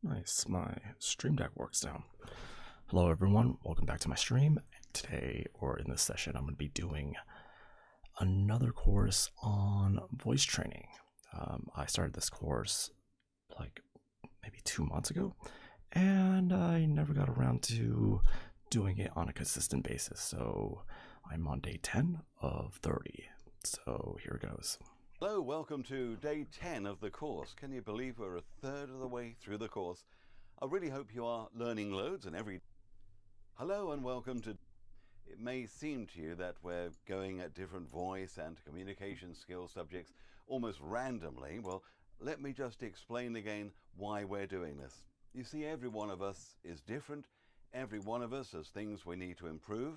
Nice, my stream deck works now. Hello everyone, welcome back to my stream. Today, or in this session, I'm going to be doing another course on voice training. I started this course like maybe 2 months ago, and I never got around to doing it on a consistent basis. So I'm on day 10 of 30. So here it goes. Hello, welcome to day 10 of the course. Can you believe we're a third of the way through the course? I really hope you are learning loads and every... Hello and welcome to... It may seem to you that we're going at different voice and communication skills subjects almost randomly. Well, let me just explain again why we're doing this. You see, every one of us is different. Every one of us has things we need to improve.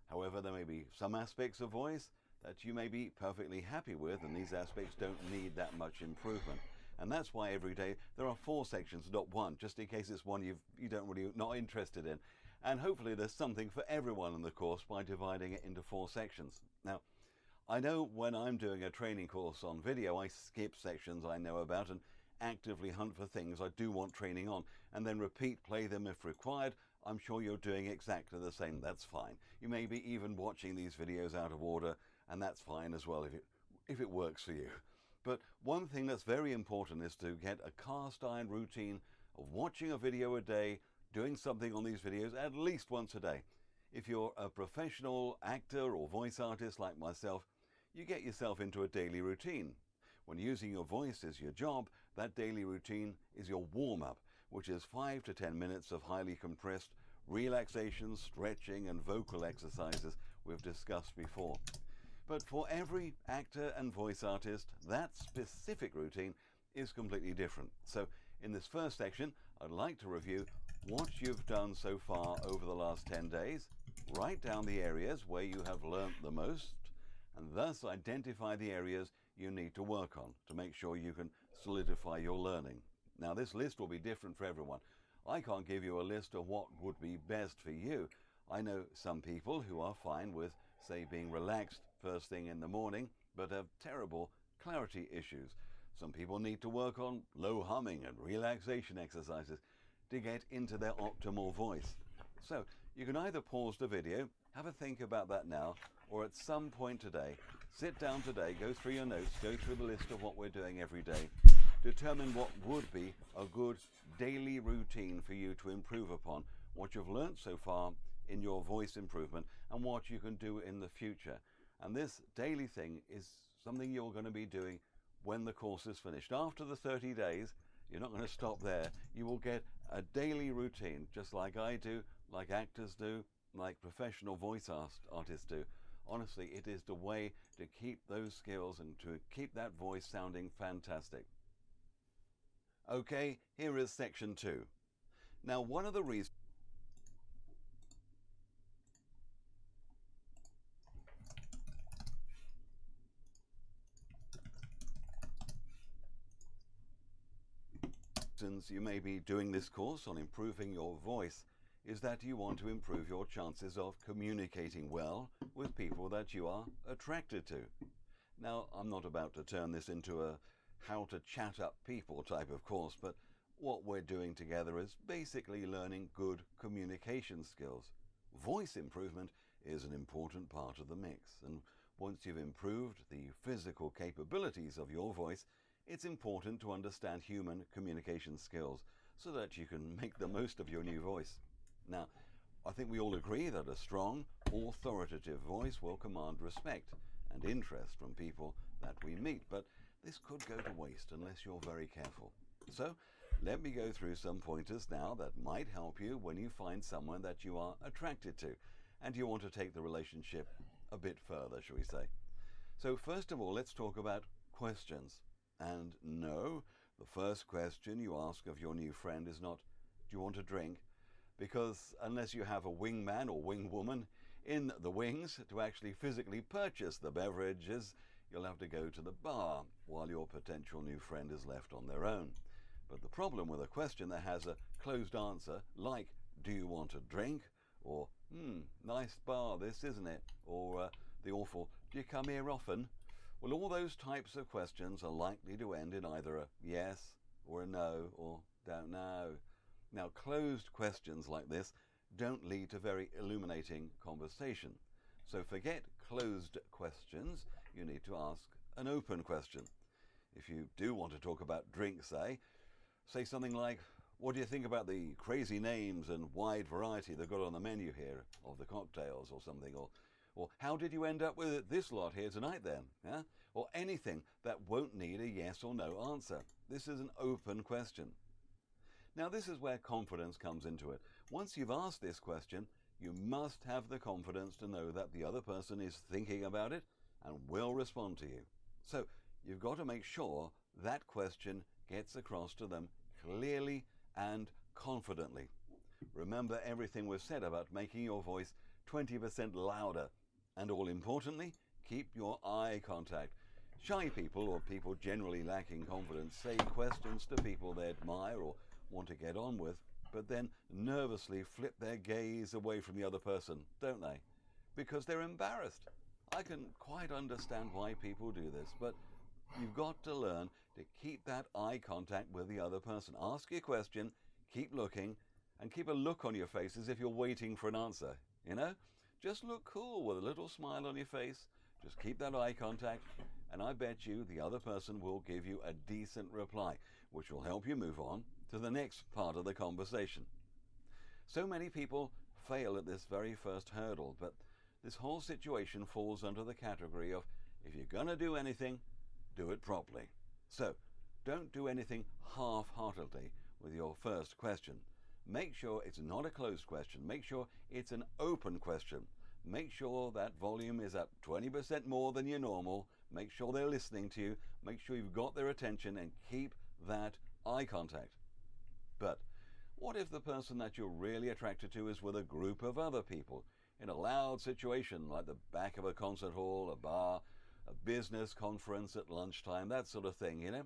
However, there may be some aspects of voice that you may be perfectly happy with, and these aspects don't need that much improvement. And that's why every day there are 4 sections, not 1, just in case it's one you don't really not interested in. And hopefully there's something for everyone in the course by dividing it into 4 sections. Now, I know when I'm doing a training course on video, I skip sections I know about and actively hunt for things I do want training on, and then repeat play them if required. I'm sure you're doing exactly the same. That's fine. You may be even watching these videos out of order, and that's fine as well if it works for you. But one thing that's very important is to get a cast iron routine of watching a video a day, doing something on these videos at least once a day. If you're a professional actor or voice artist like myself, you get yourself into a daily routine. When using your voice as your job, that daily routine is your warm-up, which is 5 to 10 minutes of highly compressed relaxation, stretching and vocal exercises we've discussed before. But for every actor and voice artist, that specific routine is completely different. So in this first section, I'd like to review what you've done so far over the last 10 days, write down the areas where you have learnt the most, and thus identify the areas you need to work on to make sure you can solidify your learning. Now, this list will be different for everyone. I can't give you a list of what would be best for you. I know some people who are fine with, say, being relaxed first thing in the morning, but have terrible clarity issues. Some people need to work on low humming and relaxation exercises to get into their optimal voice. So you can either pause the video, have a think about that now, or at some point today, sit down today, go through your notes, go through the list of what we're doing every day, determine what would be a good daily routine for you to improve upon what you've learned so far in your voice improvement and what you can do in the future. And this daily thing is something you're going to be doing when the course is finished. After the 30 days, you're not going to stop there. You will get a daily routine, just like I do, like actors do, like professional voice artists do. Honestly, it is the way to keep those skills and to keep that voice sounding fantastic. Okay, here is section 2. Now, one of the reasons you may be doing this course on improving your voice is that you want to improve your chances of communicating well with people that you are attracted to. Now, I'm not about to turn this into a how to chat up people type of course, but what we're doing together is basically learning good communication skills. Voice improvement is an important part of the mix, and once you've improved the physical capabilities of your voice, it's important to understand human communication skills so that you can make the most of your new voice. Now, I think we all agree that a strong, authoritative voice will command respect and interest from people that we meet, but this could go to waste unless you're very careful. So, let me go through some pointers now that might help you when you find someone that you are attracted to and you want to take the relationship a bit further, shall we say. So first of all, let's talk about questions. And no, the first question you ask of your new friend is not, do you want a drink? Because unless you have a wingman or wingwoman in the wings to actually physically purchase the beverages, you'll have to go to the bar while your potential new friend is left on their own. But the problem with a question that has a closed answer, like, do you want a drink? Or, nice bar this, isn't it? Or the awful, do you come here often? Well, all those types of questions are likely to end in either a yes or a no or don't know. Now, closed questions like this don't lead to very illuminating conversation. So forget closed questions. You need to ask an open question. If you do want to talk about drinks, say something like, what do you think about the crazy names and wide variety they've got on the menu here of the cocktails or something? Or how did you end up with this lot here tonight then? Yeah? Or anything that won't need a yes or no answer. This is an open question. Now, this is where confidence comes into it. Once you've asked this question, you must have the confidence to know that the other person is thinking about it and will respond to you. So you've got to make sure that question gets across to them clearly and confidently. Remember everything we've said about making your voice 20% louder. And all importantly, keep your eye contact. Shy people, or people generally lacking confidence, say questions to people they admire or want to get on with, but then nervously flip their gaze away from the other person, don't they? Because they're embarrassed. I can quite understand why people do this, but you've got to learn to keep that eye contact with the other person. Ask your question, keep looking, and keep a look on your face as if you're waiting for an answer, you know? Just look cool with a little smile on your face. Just keep that eye contact, and I bet you the other person will give you a decent reply, which will help you move on to the next part of the conversation. So many people fail at this very first hurdle, but this whole situation falls under the category of, if you're going to do anything, do it properly. So don't do anything half-heartedly with your first question. Make sure it's not a closed question. Make sure it's an open question. Make sure that volume is up 20% more than your normal. Make sure they're listening to you. Make sure you've got their attention, and keep that eye contact. But what if the person that you're really attracted to is with a group of other people in a loud situation like the back of a concert hall, a bar, a business conference at lunchtime, that sort of thing, you know?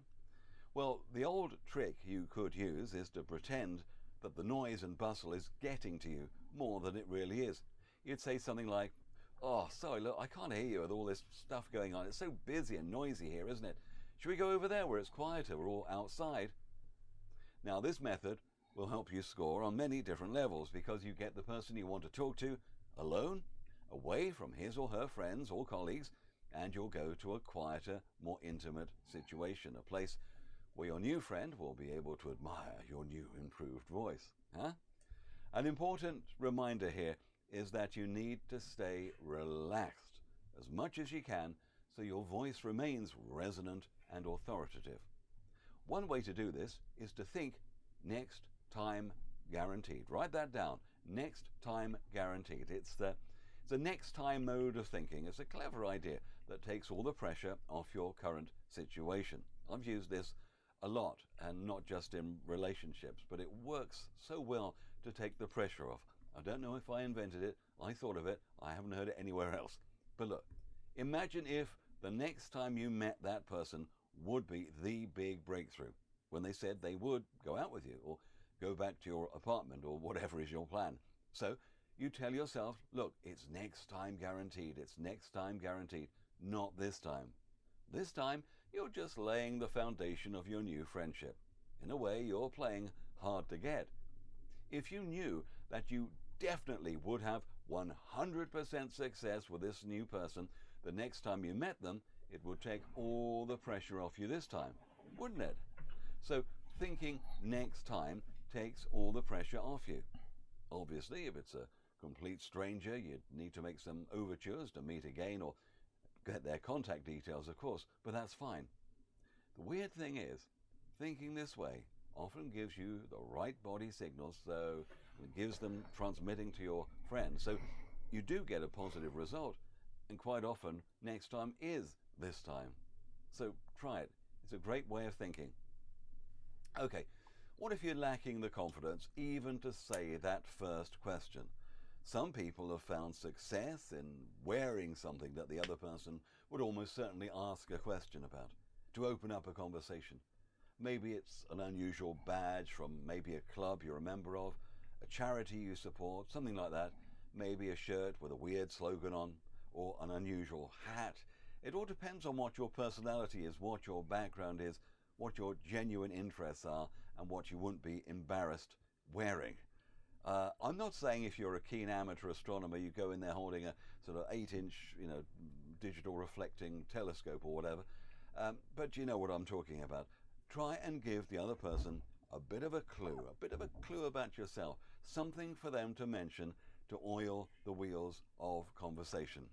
Well, the old trick you could use is to pretend that the noise and bustle is getting to you more than it really is. You'd say something like, oh, sorry, look, I can't hear you with all this stuff going on. It's so busy and noisy here, isn't it? Should we go over there where it's quieter or outside? Now, this method will help you score on many different levels, because you get the person you want to talk to alone, away from his or her friends or colleagues, and you'll go to a quieter, more intimate situation, a place where your new friend will be able to admire your new improved voice. An important reminder here is that you need to stay relaxed as much as you can so your voice remains resonant and authoritative. One way to do this is to think next time guaranteed. Write that down. Next time guaranteed. It's the next time mode of thinking. It's a clever idea that takes all the pressure off your current situation. I've used this a lot, and not just in relationships, but it works so well to take the pressure off. I don't know if I invented it. I thought of it. I haven't heard it anywhere else. But look, imagine if the next time you met that person would be the big breakthrough, when they said they would go out with you or go back to your apartment or whatever is your plan. So you tell yourself, look, it's next time guaranteed. It's next time guaranteed, not this time. This time, you're just laying the foundation of your new friendship. In a way, you're playing hard to get. If you knew that you definitely would have 100% success with this new person the next time you met them, it would take all the pressure off you this time, wouldn't it? So thinking next time takes all the pressure off you. Obviously, if it's a complete stranger, you'd need to make some overtures to meet again, or get their contact details, of course, but that's fine. The weird thing is, thinking this way often gives you the right body signals, so it gives them transmitting to your friends. So you do get a positive result, and quite often, next time is this time. So try it. It's a great way of thinking. Okay, what if you're lacking the confidence even to say that first question? Some people have found success in wearing something that the other person would almost certainly ask a question about, to open up a conversation. Maybe it's an unusual badge from maybe a club you're a member of, a charity you support, something like that. Maybe a shirt with a weird slogan on, or an unusual hat. It all depends on what your personality is, what your background is, what your genuine interests are, and what you wouldn't be embarrassed wearing. I'm not saying if you're a keen amateur astronomer, you go in there holding a sort of 8-inch, digital reflecting telescope or whatever, but you know what I'm talking about. Try and give the other person a bit of a clue about yourself, something for them to mention to oil the wheels of conversation.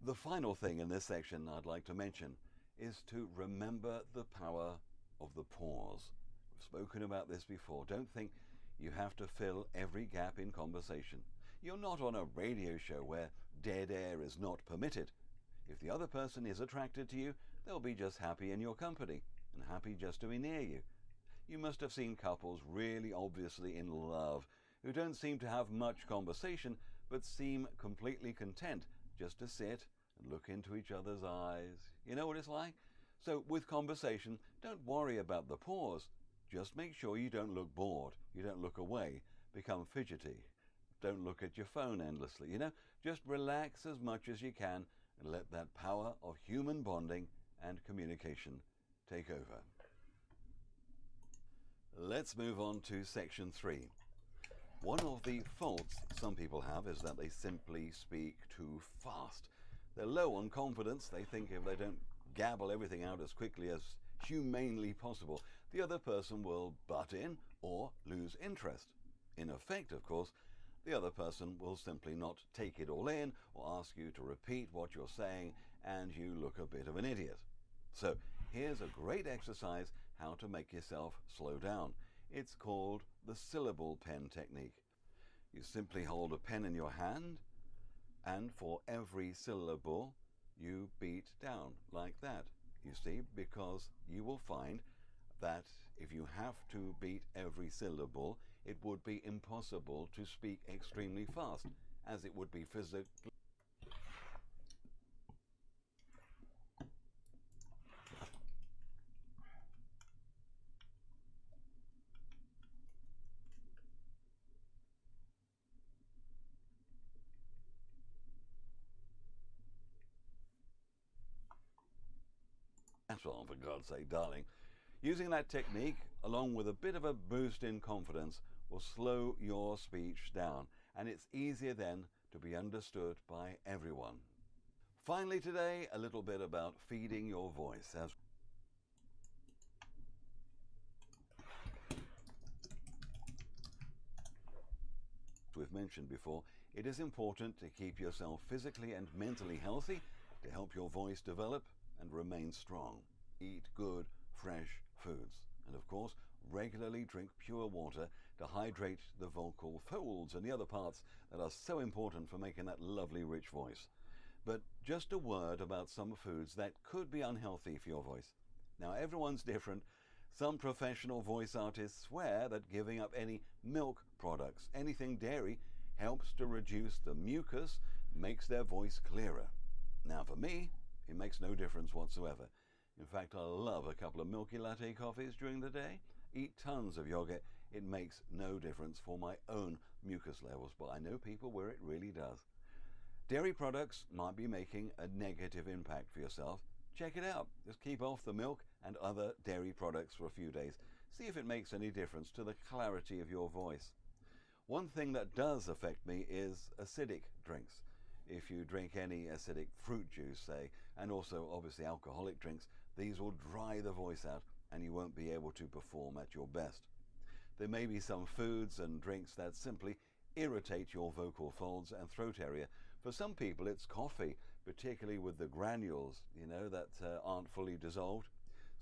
The final thing in this section I'd like to mention is to remember the power of the pause. We've spoken about this before. Don't think you have to fill every gap in conversation. You're not on a radio show where dead air is not permitted. If the other person is attracted to you, they'll be just happy in your company and happy just to be near you. You must have seen couples really obviously in love who don't seem to have much conversation but seem completely content just to sit and look into each other's eyes. You know what it's like? So with conversation, don't worry about the pause. Just make sure you don't look bored, you don't look away, become fidgety. Don't look at your phone endlessly, Just relax as much as you can and let that power of human bonding and communication take over. Let's move on to section 3. One of the faults some people have is that they simply speak too fast. They're low on confidence. They think if they don't gabble everything out as quickly as humanely possible, the other person will butt in or lose interest. In effect, of course, the other person will simply not take it all in or ask you to repeat what you're saying, and you look a bit of an idiot. So here's a great exercise how to make yourself slow down. It's called the Syllable Pen Technique. You simply hold a pen in your hand, and for every syllable you beat down like that. You see, because you will find that if you have to beat every syllable, it would be impossible to speak extremely fast, as it would be physically. That's all, for God's sake, darling. Using that technique, along with a bit of a boost in confidence, will slow your speech down, and it's easier then to be understood by everyone. Finally today, a little bit about feeding your voice. As we've mentioned before, it is important to keep yourself physically and mentally healthy to help your voice develop and remain strong. Eat good, fresh foods. And of course, regularly drink pure water to hydrate the vocal folds and the other parts that are so important for making that lovely rich voice. But just a word about some foods that could be unhealthy for your voice. Now, everyone's different. Some professional voice artists swear that giving up any milk products, anything dairy, helps to reduce the mucus, makes their voice clearer. Now, for me, it makes no difference whatsoever. In fact, I love a couple of milky latte coffees during the day. Eat tons of yogurt. It makes no difference for my own mucus levels, but I know people where it really does. Dairy products might be making a negative impact for yourself. Check it out. Just keep off the milk and other dairy products for a few days. See if it makes any difference to the clarity of your voice. One thing that does affect me is acidic drinks. If you drink any acidic fruit juice, say, and also obviously alcoholic drinks, these will dry the voice out and you won't be able to perform at your best. There may be some foods and drinks that simply irritate your vocal folds and throat area. For some people it's coffee, particularly with the granules, that aren't fully dissolved.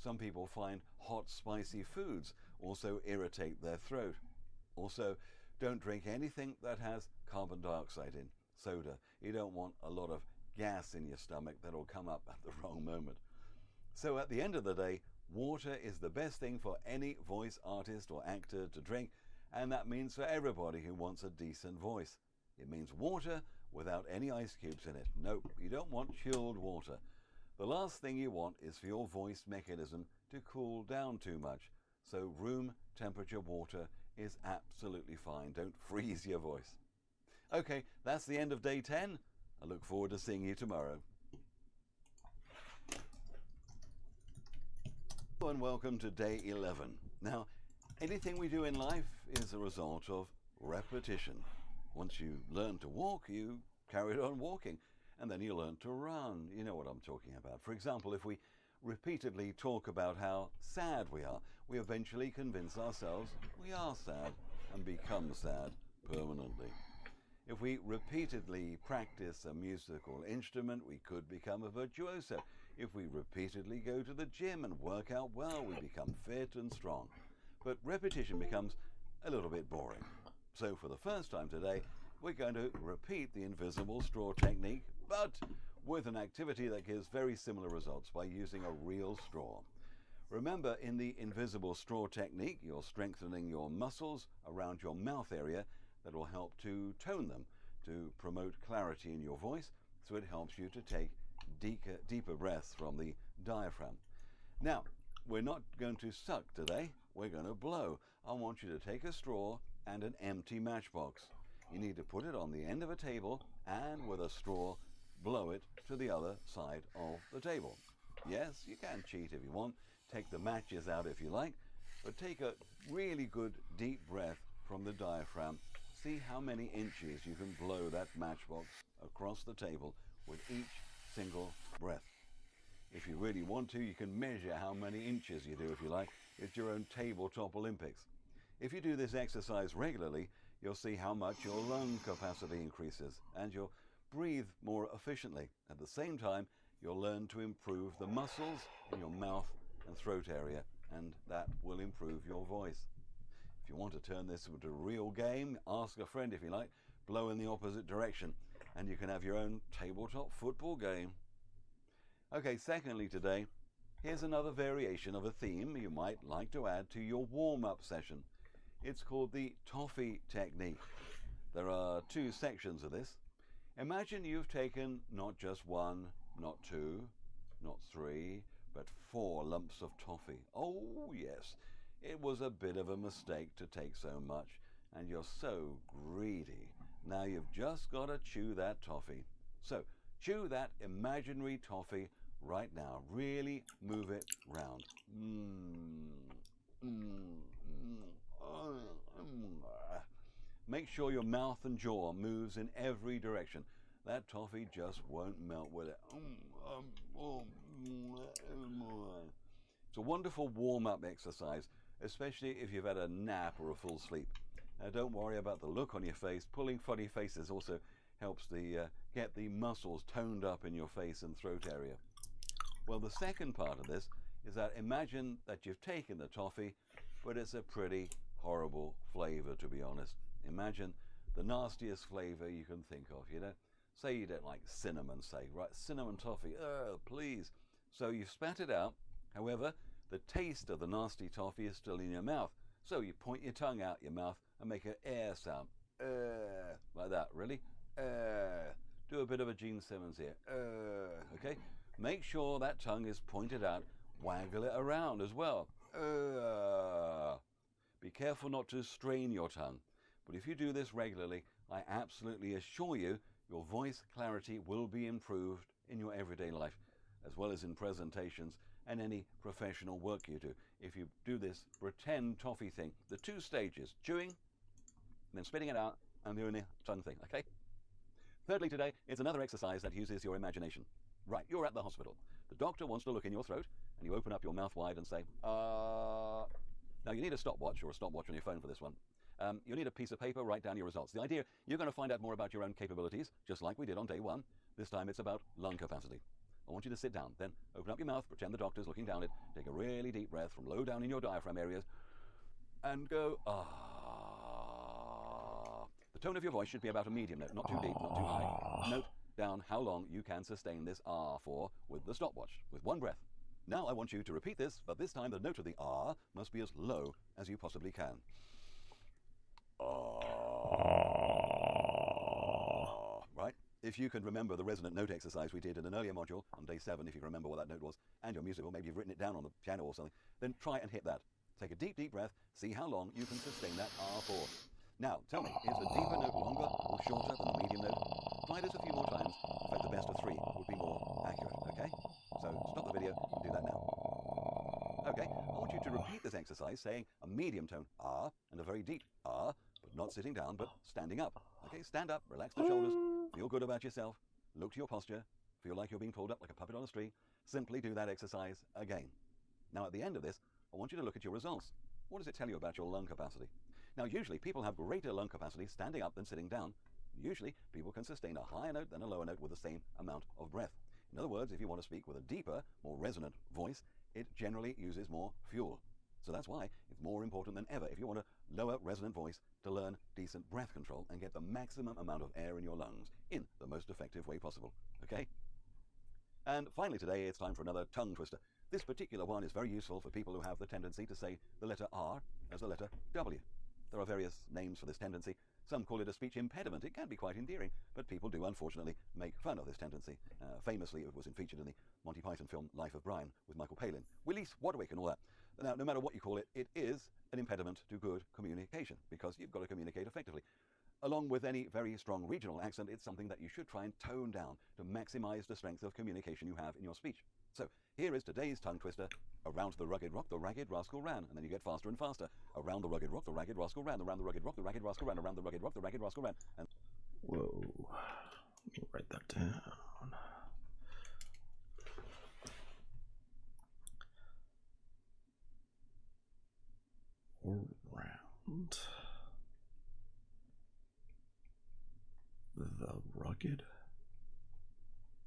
Some people find hot, spicy foods also irritate their throat. Also, don't drink anything that has carbon dioxide in. Soda. You don't want a lot of gas in your stomach that'll come up at the wrong moment. So at the end of the day, water is the best thing for any voice artist or actor to drink, and that means for everybody who wants a decent voice. It means water without any ice cubes in it. Nope, you don't want chilled water. The last thing you want is for your voice mechanism to cool down too much. So room temperature water is absolutely fine. Don't freeze your voice. Okay, that's the end of day 10. I look forward to seeing you tomorrow. Hello and welcome to day 11. Now, Anything we do in life is a result of repetition. Once you learn to walk, you carry on walking, and then you learn to run. You know what I'm talking about. For example, if we repeatedly talk about how sad we are, we eventually convince ourselves we are sad and become sad permanently. If we repeatedly practice a musical instrument, we could become a virtuoso. If we repeatedly go to the gym and work out well, we become fit and strong. But repetition becomes a little bit boring. So for the first time today, we're going to repeat the invisible straw technique, but with an activity that gives very similar results by using a real straw. Remember, in the invisible straw technique, you're strengthening your muscles around your mouth area that will help to tone them, to promote clarity in your voice, so it helps you to take deeper breaths from the diaphragm. Now, we're not going to suck today, we're going to blow. I want you to take a straw and an empty matchbox. You need to put it on the end of a table and with a straw, blow it to the other side of the table. Yes, you can cheat if you want, take the matches out if you like, but take a really good deep breath from the diaphragm. See how many inches you can blow that matchbox across the table with each single breath. If you really want to, you can measure how many inches you do if you like. It's your own tabletop Olympics. If you do this exercise regularly, you'll see how much your lung capacity increases and you'll breathe more efficiently. At the same time, you'll learn to improve the muscles in your mouth and throat area, and that will improve your voice. If you want to turn this into a real game, ask a friend if you like, blow in the opposite direction, and you can have your own tabletop football game. Okay, secondly today, here's another variation of a theme you might like to add to your warm-up session. It's called the Toffee Technique. There are two sections of this. Imagine you've taken not just one, not two, not three, but 4 lumps of toffee. Oh yes, it was a bit of a mistake to take so much, and you're so greedy. Now you've just got to chew that toffee. So chew that imaginary toffee right now. Really move it round. Make sure your mouth and jaw moves in every direction. That toffee just won't melt with it. It's a wonderful warm-up exercise, especially if you've had a nap or a full sleep. Now don't worry about the look on your face. Pulling funny faces also helps get the muscles toned up in your face and throat area. Well, the second part of this is that imagine that you've taken the toffee, but it's a pretty horrible flavor, to be honest. Imagine the nastiest flavor you can think of, you know. Say you don't like cinnamon, say, right? Cinnamon toffee, please. So you've spat it out. However, the taste of the nasty toffee is still in your mouth. So you point your tongue out your mouth and make an air sound. Like that, really? Do a bit of a Gene Simmons here. Okay? Make sure that tongue is pointed out. Waggle it around as well. Be careful not to strain your tongue. But if you do this regularly, I absolutely assure you, your voice clarity will be improved in your everyday life, as well as in presentations and any professional work you do. If you do this pretend toffee thing, the 2 stages, chewing, then spitting it out, and doing the tongue thing, okay? Thirdly today, it's another exercise that uses your imagination. Right, you're at the hospital. The doctor wants to look in your throat, and you open up your mouth wide and say, Now you need a stopwatch or a stopwatch on your phone for this one. You'll need a piece of paper, write down your results. The idea, you're going to find out more about your own capabilities, just like we did on day 1. This time it's about lung capacity. I want you to sit down, then open up your mouth, pretend the doctor's looking down it, take a really deep breath from low down in your diaphragm areas, and go, ah. The tone of your voice should be about a medium note, not too deep, not too high. Note down how long you can sustain this ah for with the stopwatch, with 1 breath. Now I want you to repeat this, but this time the note of the ah must be as low as you possibly can. Right? If you can remember the resonant note exercise we did in an earlier module on day 7, if you can remember what that note was, and your musical, maybe you've written it down on the piano or something, then try and hit that. Take a deep, deep breath, see how long you can sustain that ah for. Now, tell me, is the deeper note longer or shorter than the medium note? Try this a few more times. In fact, the best of 3 would be more accurate, okay? So stop the video and do that now. Okay, I want want you to repeat this exercise saying a medium tone ah and a very deep ah, but not sitting down, but standing up. Okay, stand up, relax the shoulders, feel good about yourself, look to your posture, feel like you're being pulled up like a puppet on a string. Simply do that exercise again. Now at the end of this, I want you to look at your results. What does it tell you about your lung capacity? Now usually people have greater lung capacity standing up than sitting down. Usually people can sustain a higher note than a lower note with the same amount of breath. In other words, if you want to speak with a deeper, more resonant voice, it generally uses more fuel. So that's why it's more important than ever, if you want a lower resonant voice, to learn decent breath control and get the maximum amount of air in your lungs in the most effective way possible. Okay? And finally today, it's time for another tongue twister. This particular one is very useful for people who have the tendency to say the letter R as the letter W. There are various names for this tendency. Some call it a speech impediment. It can be quite endearing, but people do unfortunately make fun of this tendency. Famously, it was featured in the Monty Python film Life of Brian with Michael Palin, Willis Wadwick and all that. Now, no matter what you call it, it is an impediment to good communication because you've got to communicate effectively. Along with any very strong regional accent, it's something that you should try and tone down to maximize the strength of communication you have in your speech. So here is today's tongue twister. Around the rugged rock, the ragged rascal ran. And then you get faster and faster. Around the rugged rock, the ragged rascal ran. Around the rugged rock, the ragged rascal ran. Around the rugged rock, the ragged rascal ran. And whoa. Let me write that down. Around the rugged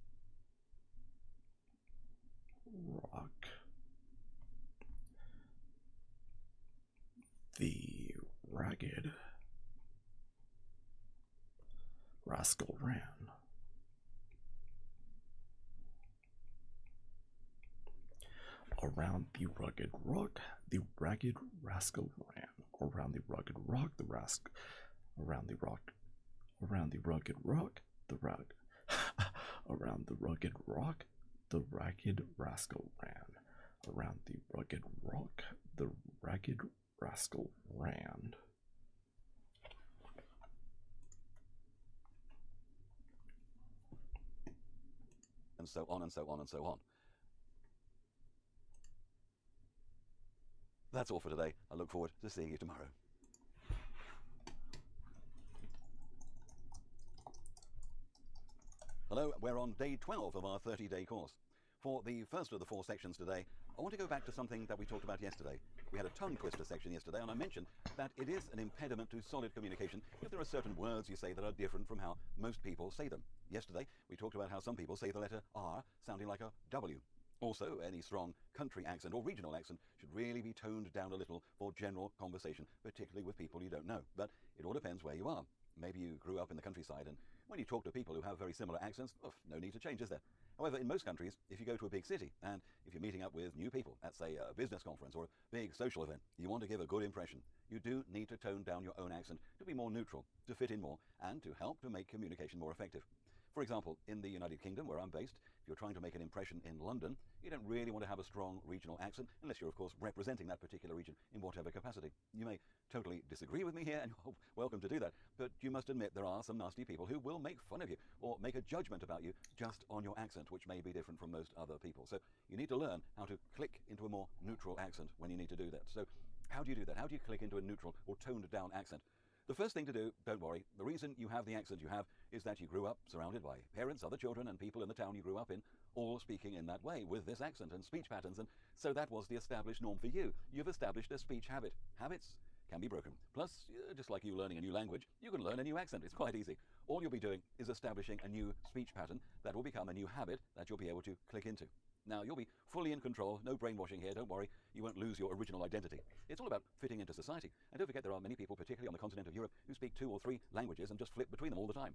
rock, the ragged rascal ran. Around the rugged rock, the ragged rascal ran. Around the rugged rock, the rascal. Around the rock. Around the rugged rock, the rag. Around the rugged rock, the ragged rascal ran. Around the rugged rock, the ragged rascal ran. and so on and so on and so on. That's all for today. I look forward to seeing you tomorrow. Hello, we're on day 12 of our 30-day course. For the first of the 4 sections today, I want to go back to something that we talked about yesterday. We had a tongue twister section yesterday, and I mentioned that it is an impediment to solid communication if there are certain words you say that are different from how most people say them. Yesterday, we talked about how some people say the letter R sounding like a W. Also, any strong country accent or regional accent should really be toned down a little for general conversation, particularly with people you don't know. But it all depends where you are. Maybe you grew up in the countryside, and when you talk to people who have very similar accents, no need to change, is there? However, in most countries, if you go to a big city, and if you're meeting up with new people at, say, a business conference or a big social event, you want to give a good impression, you do need to tone down your own accent to be more neutral, to fit in more, and to help to make communication more effective. For example, in the United Kingdom, where I'm based, if you're trying to make an impression in London, you don't really want to have a strong regional accent, unless you're, of course, representing that particular region in whatever capacity. You may totally disagree with me here, and you're welcome to do that, but you must admit there are some nasty people who will make fun of you, or make a judgment about you just on your accent, which may be different from most other people. So you need to learn how to click into a more neutral accent when you need to do that. So how do you do that? How do you click into a neutral or toned down accent? The first thing to do, don't worry, the reason you have the accent you have is that you grew up surrounded by parents, other children, and people in the town you grew up in, all speaking in that way, with this accent and speech patterns, and so that was the established norm for you. You've established a speech habit. Habits can be broken. Plus, just like you learning a new language, you can learn a new accent. It's quite easy. All you'll be doing is establishing a new speech pattern that will become a new habit that you'll be able to click into. Now, you'll be fully in control, no brainwashing here, don't worry, you won't lose your original identity. It's all about fitting into society. And don't forget there are many people, particularly on the continent of Europe, who speak 2 or 3 languages and just flip between them all the time.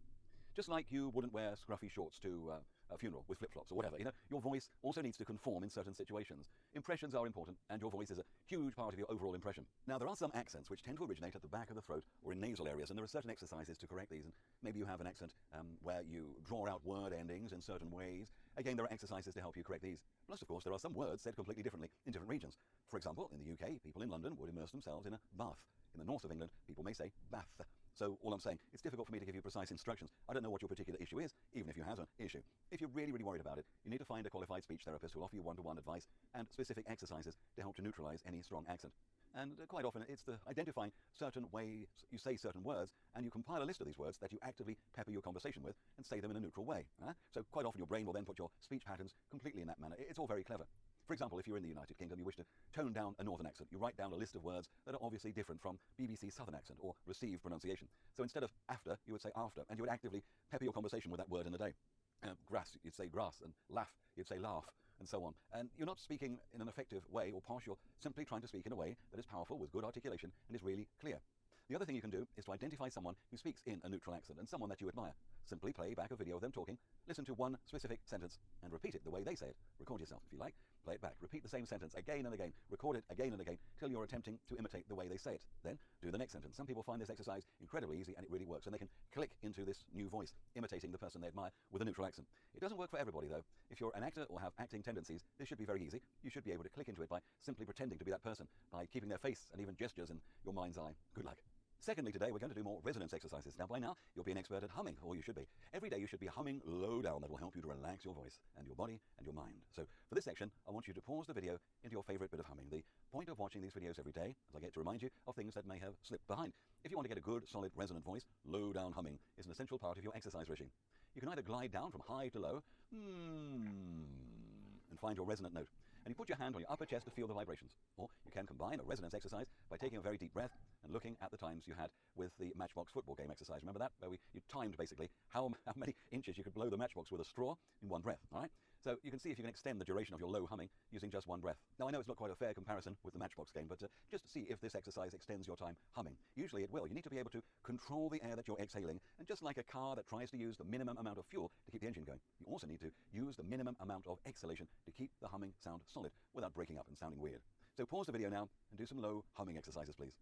Just like you wouldn't wear scruffy shorts to a funeral with flip-flops or whatever, your voice also needs to conform in certain situations. Impressions are important, and your voice is a huge part of your overall impression. Now, there are some accents which tend to originate at the back of the throat or in nasal areas, and there are certain exercises to correct these. And maybe you have an accent where you draw out word endings in certain ways. Again, there are exercises to help you correct these. Plus, of course, there are some words said completely differently in different regions. For example, in the UK, people in London would immerse themselves in a bath. In the north of England, people may say bath. So all I'm saying, it's difficult for me to give you precise instructions. I don't know what your particular issue is, even if you have an issue. If you're really worried about it, you need to find a qualified speech therapist who will offer you one-to-one advice and specific exercises to help to neutralize any strong accent. And quite often it's the identifying certain ways you say certain words, and you compile a list of these words that you actively pepper your conversation with and say them in a neutral way. So quite often your brain will then put your speech patterns completely in that manner. It's all very clever. For example, if you're in the United Kingdom, you wish to tone down a northern accent, you write down a list of words that are obviously different from BBC southern accent or received pronunciation. So instead of after, you would say after, and you would actively pepper your conversation with that word in a day. Grass, you'd say grass, and laugh, you'd say laugh, and so on. And you're not speaking in an effective way or posh, you're simply trying to speak in a way that is powerful with good articulation and is really clear. The other thing you can do is to identify someone who speaks in a neutral accent and someone that you admire. Simply play back a video of them talking, listen to one specific sentence, and repeat it the way they say it. Record yourself if you like, play it back, repeat the same sentence again and again, record it again and again, till you're attempting to imitate the way they say it. Then do the next sentence. Some people find this exercise incredibly easy and it really works, and they can click into this new voice, imitating the person they admire with a neutral accent. It doesn't work for everybody though. If you're an actor or have acting tendencies, this should be very easy. You should be able to click into it by simply pretending to be that person, by keeping their face and even gestures in your mind's eye. Good luck. Secondly, today we're going to do more resonance exercises. Now by now, you'll be an expert at humming, or you should be. Every day you should be humming low down. That will help you to relax your voice and your body and your mind. So for this section, I want you to pause the video into your favorite bit of humming. The point of watching these videos every day is I get to remind you of things that may have slipped behind. If you want to get a good, solid, resonant voice, low down humming is an essential part of your exercise regime. You can either glide down from high to low, and find your resonant note. And you put your hand on your upper chest to feel the vibrations. Or you can combine a resonance exercise by taking a very deep breath and looking at the times you had with the Matchbox football game exercise. Remember that? Where you timed basically how many inches you could blow the matchbox with a straw in one breath, all right? So you can see if you can extend the duration of your low humming using just one breath. Now I know it's not quite a fair comparison with the Matchbox game, but just see if this exercise extends your time humming. Usually it will. You need to be able to control the air that you're exhaling, and just like a car that tries to use the minimum amount of fuel to keep the engine going, you also need to use the minimum amount of exhalation to keep the humming sound solid without breaking up and sounding weird. So pause the video now and do some low humming exercises, please.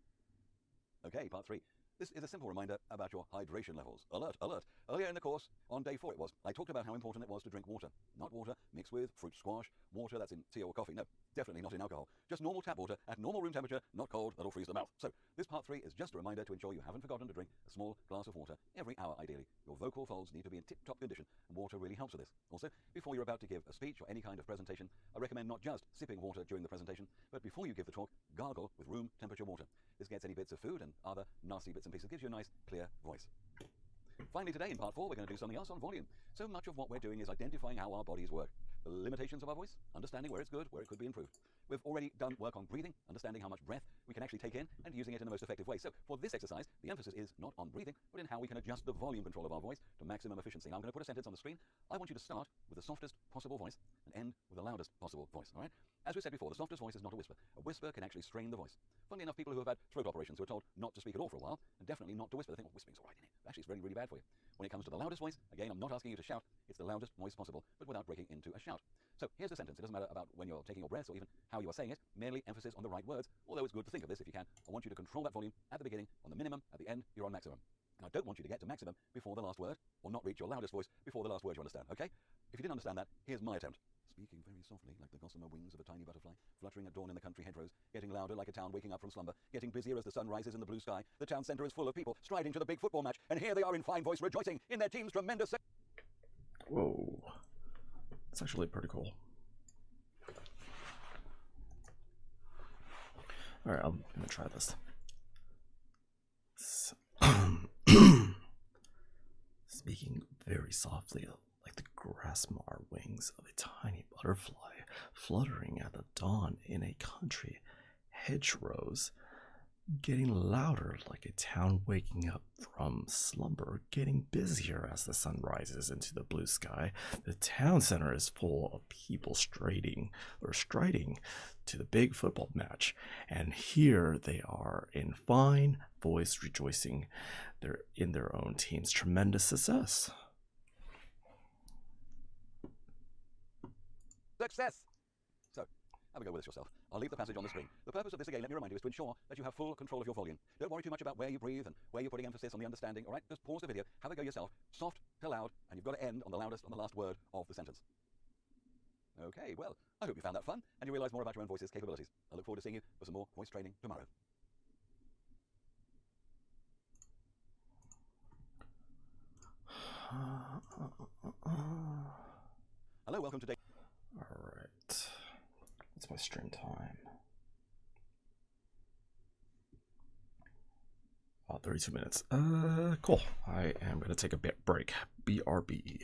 Okay, part 3. This is a simple reminder about your hydration levels. Alert, alert. Earlier in the course, on day 4 it was, I talked about how important it was to drink water. Not water mixed with fruit squash, water that's in tea or coffee. No, definitely not in alcohol. Just normal tap water at normal room temperature, not cold, that'll freeze the mouth. So this part 3 is just a reminder to ensure you haven't forgotten to drink a small glass of water every hour ideally. Your vocal folds need to be in tip-top condition, and water really helps with this. Also, before you're about to give a speech or any kind of presentation, I recommend not just sipping water during the presentation, but before you give the talk, gargle with room temperature water. This gets any bits of food and other nasty bits and pieces, gives you a nice clear voice. Finally today in part 4 we're going to do something else on volume. So much of what we're doing is identifying how our bodies work, the limitations of our voice, understanding where it's good, where it could be improved. We've already done work on breathing, understanding how much breath we can actually take in and using it in the most effective way. So for this exercise, the emphasis is not on breathing, but in how we can adjust the volume control of our voice to maximum efficiency. Now I'm going to put a sentence on the screen. I want you to start with the softest possible voice and end with the loudest possible voice, all right? As we said before, the softest voice is not a whisper. A whisper can actually strain the voice. Funnily enough, people who have had throat operations who are told not to speak at all for a while, and definitely not to whisper, they think, well, whispering's all right, isn't it? Actually, it's really, really bad for you. When it comes to the loudest voice, again, I'm not asking you to shout. It's the loudest voice possible, but without breaking into a shout. So here's the sentence. It doesn't matter about when you're taking your breaths or even how you are saying it, merely emphasis on the right words, although it's good to think of this if you can. I want you to control that volume at the beginning on the minimum, at the end you're on maximum. And I don't want you to get to maximum before the last word, or not reach your loudest voice before the last word you understand, okay? If you didn't understand that, here's my attempt. Speaking very softly, like the gossamer wings of a tiny butterfly, fluttering at dawn in the country hedgerows, getting louder like a town waking up from slumber, getting busier as the sun rises in the blue sky. The town centre is full of people striding to the big football match, and here they are in fine voice rejoicing in their team's tremendous... Whoa. That's actually pretty cool. Alright, I'm gonna try this. Speaking very softly, like the grasshopper wings of a tiny butterfly fluttering at the dawn in a country hedgerows, getting louder like a town waking up from slumber, getting busier as the sun rises into the blue sky. The town center is full of people striding to the big football match, and here they are in fine voice rejoicing in their own team's tremendous success. Success! So, have a go with this yourself. I'll leave the passage on the screen. The purpose of this, again, let me remind you, is to ensure that you have full control of your volume. Don't worry too much about where you breathe and where you're putting emphasis on the understanding, all right? Just pause the video, have a go yourself, soft to loud, and you've got to end on the loudest, on the last word of the sentence. Okay, well, I hope you found that fun, and you realize more about your own voice's capabilities. I look forward to seeing you for some more voice training tomorrow. my stream time? 32 minutes. Cool. I am going to take a bit break. BRB.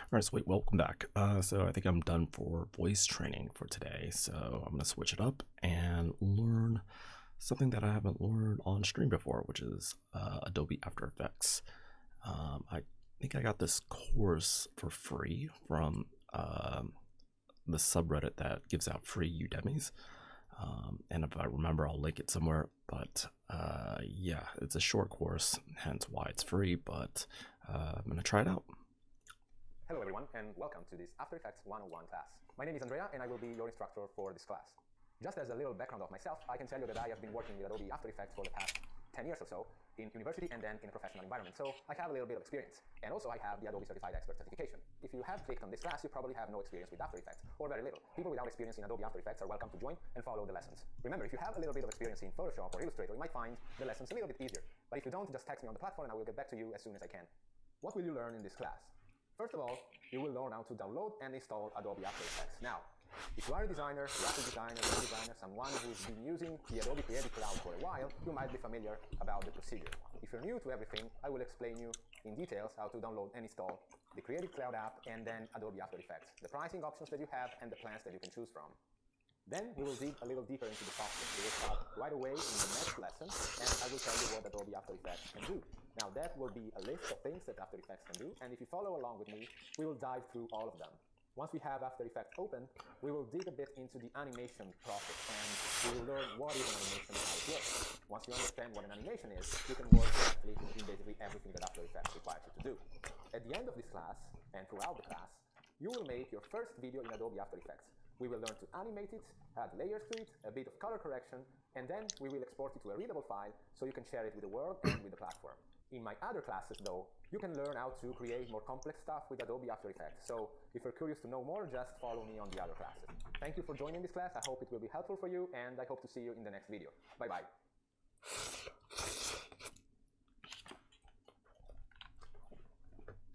All right, sweet. Welcome back. So I think I'm done for voice training for today. So I'm going to switch it up and learn something that I haven't learned on stream before, which is Adobe After Effects. I think I got this course for free from the subreddit that gives out free Udemys. And if I remember, I'll link it somewhere. But yeah, it's a short course, hence why it's free. But I'm going to try it out. Hello everyone, and welcome to this After Effects 101 class. My name is Andrea, and I will be your instructor for this class. Just as a little background of myself, I can tell you that I have been working with Adobe After Effects for the past 10 years or so in university and then in a professional environment, so I have a little bit of experience. And also I have the Adobe Certified Expert certification. If you have clicked on this class, you probably have no experience with After Effects, or very little. People without experience in Adobe After Effects are welcome to join and follow the lessons. Remember, if you have a little bit of experience in Photoshop or Illustrator, you might find the lessons a little bit easier. But if you don't, just text me on the platform and I will get back to you as soon as I can. What will you learn in this class? First of all, you will learn how to download and install Adobe After Effects. Now, if you are a designer, graphic designer, web designer, someone who's been using the Adobe Creative Cloud for a while, you might be familiar about the procedure. If you're new to everything, I will explain you in details how to download and install the Creative Cloud app and then Adobe After Effects, the pricing options that you have and the plans that you can choose from. Then we will dig a little deeper into the software. We will start right away in the next lesson, and I will tell you what Adobe After Effects can do. Now that will be a list of things that After Effects can do, and if you follow along with me, we will dive through all of them. Once we have After Effects open, we will dig a bit into the animation process, and we will learn what is an animation and how it works. Once you understand what an animation is, you can work directly in basically everything that After Effects requires you to do. At the end of this class, and throughout the class, you will make your first video in Adobe After Effects. We will learn to animate it, add layers to it, a bit of color correction, and then we will export it to a readable file so you can share it with the world and with the platform. In my other classes though, you can learn how to create more complex stuff with Adobe After Effects. So if you're curious to know more, just follow me on the other classes. Thank you for joining this class. I hope it will be helpful for you, and I hope to see you in the next video. Bye bye.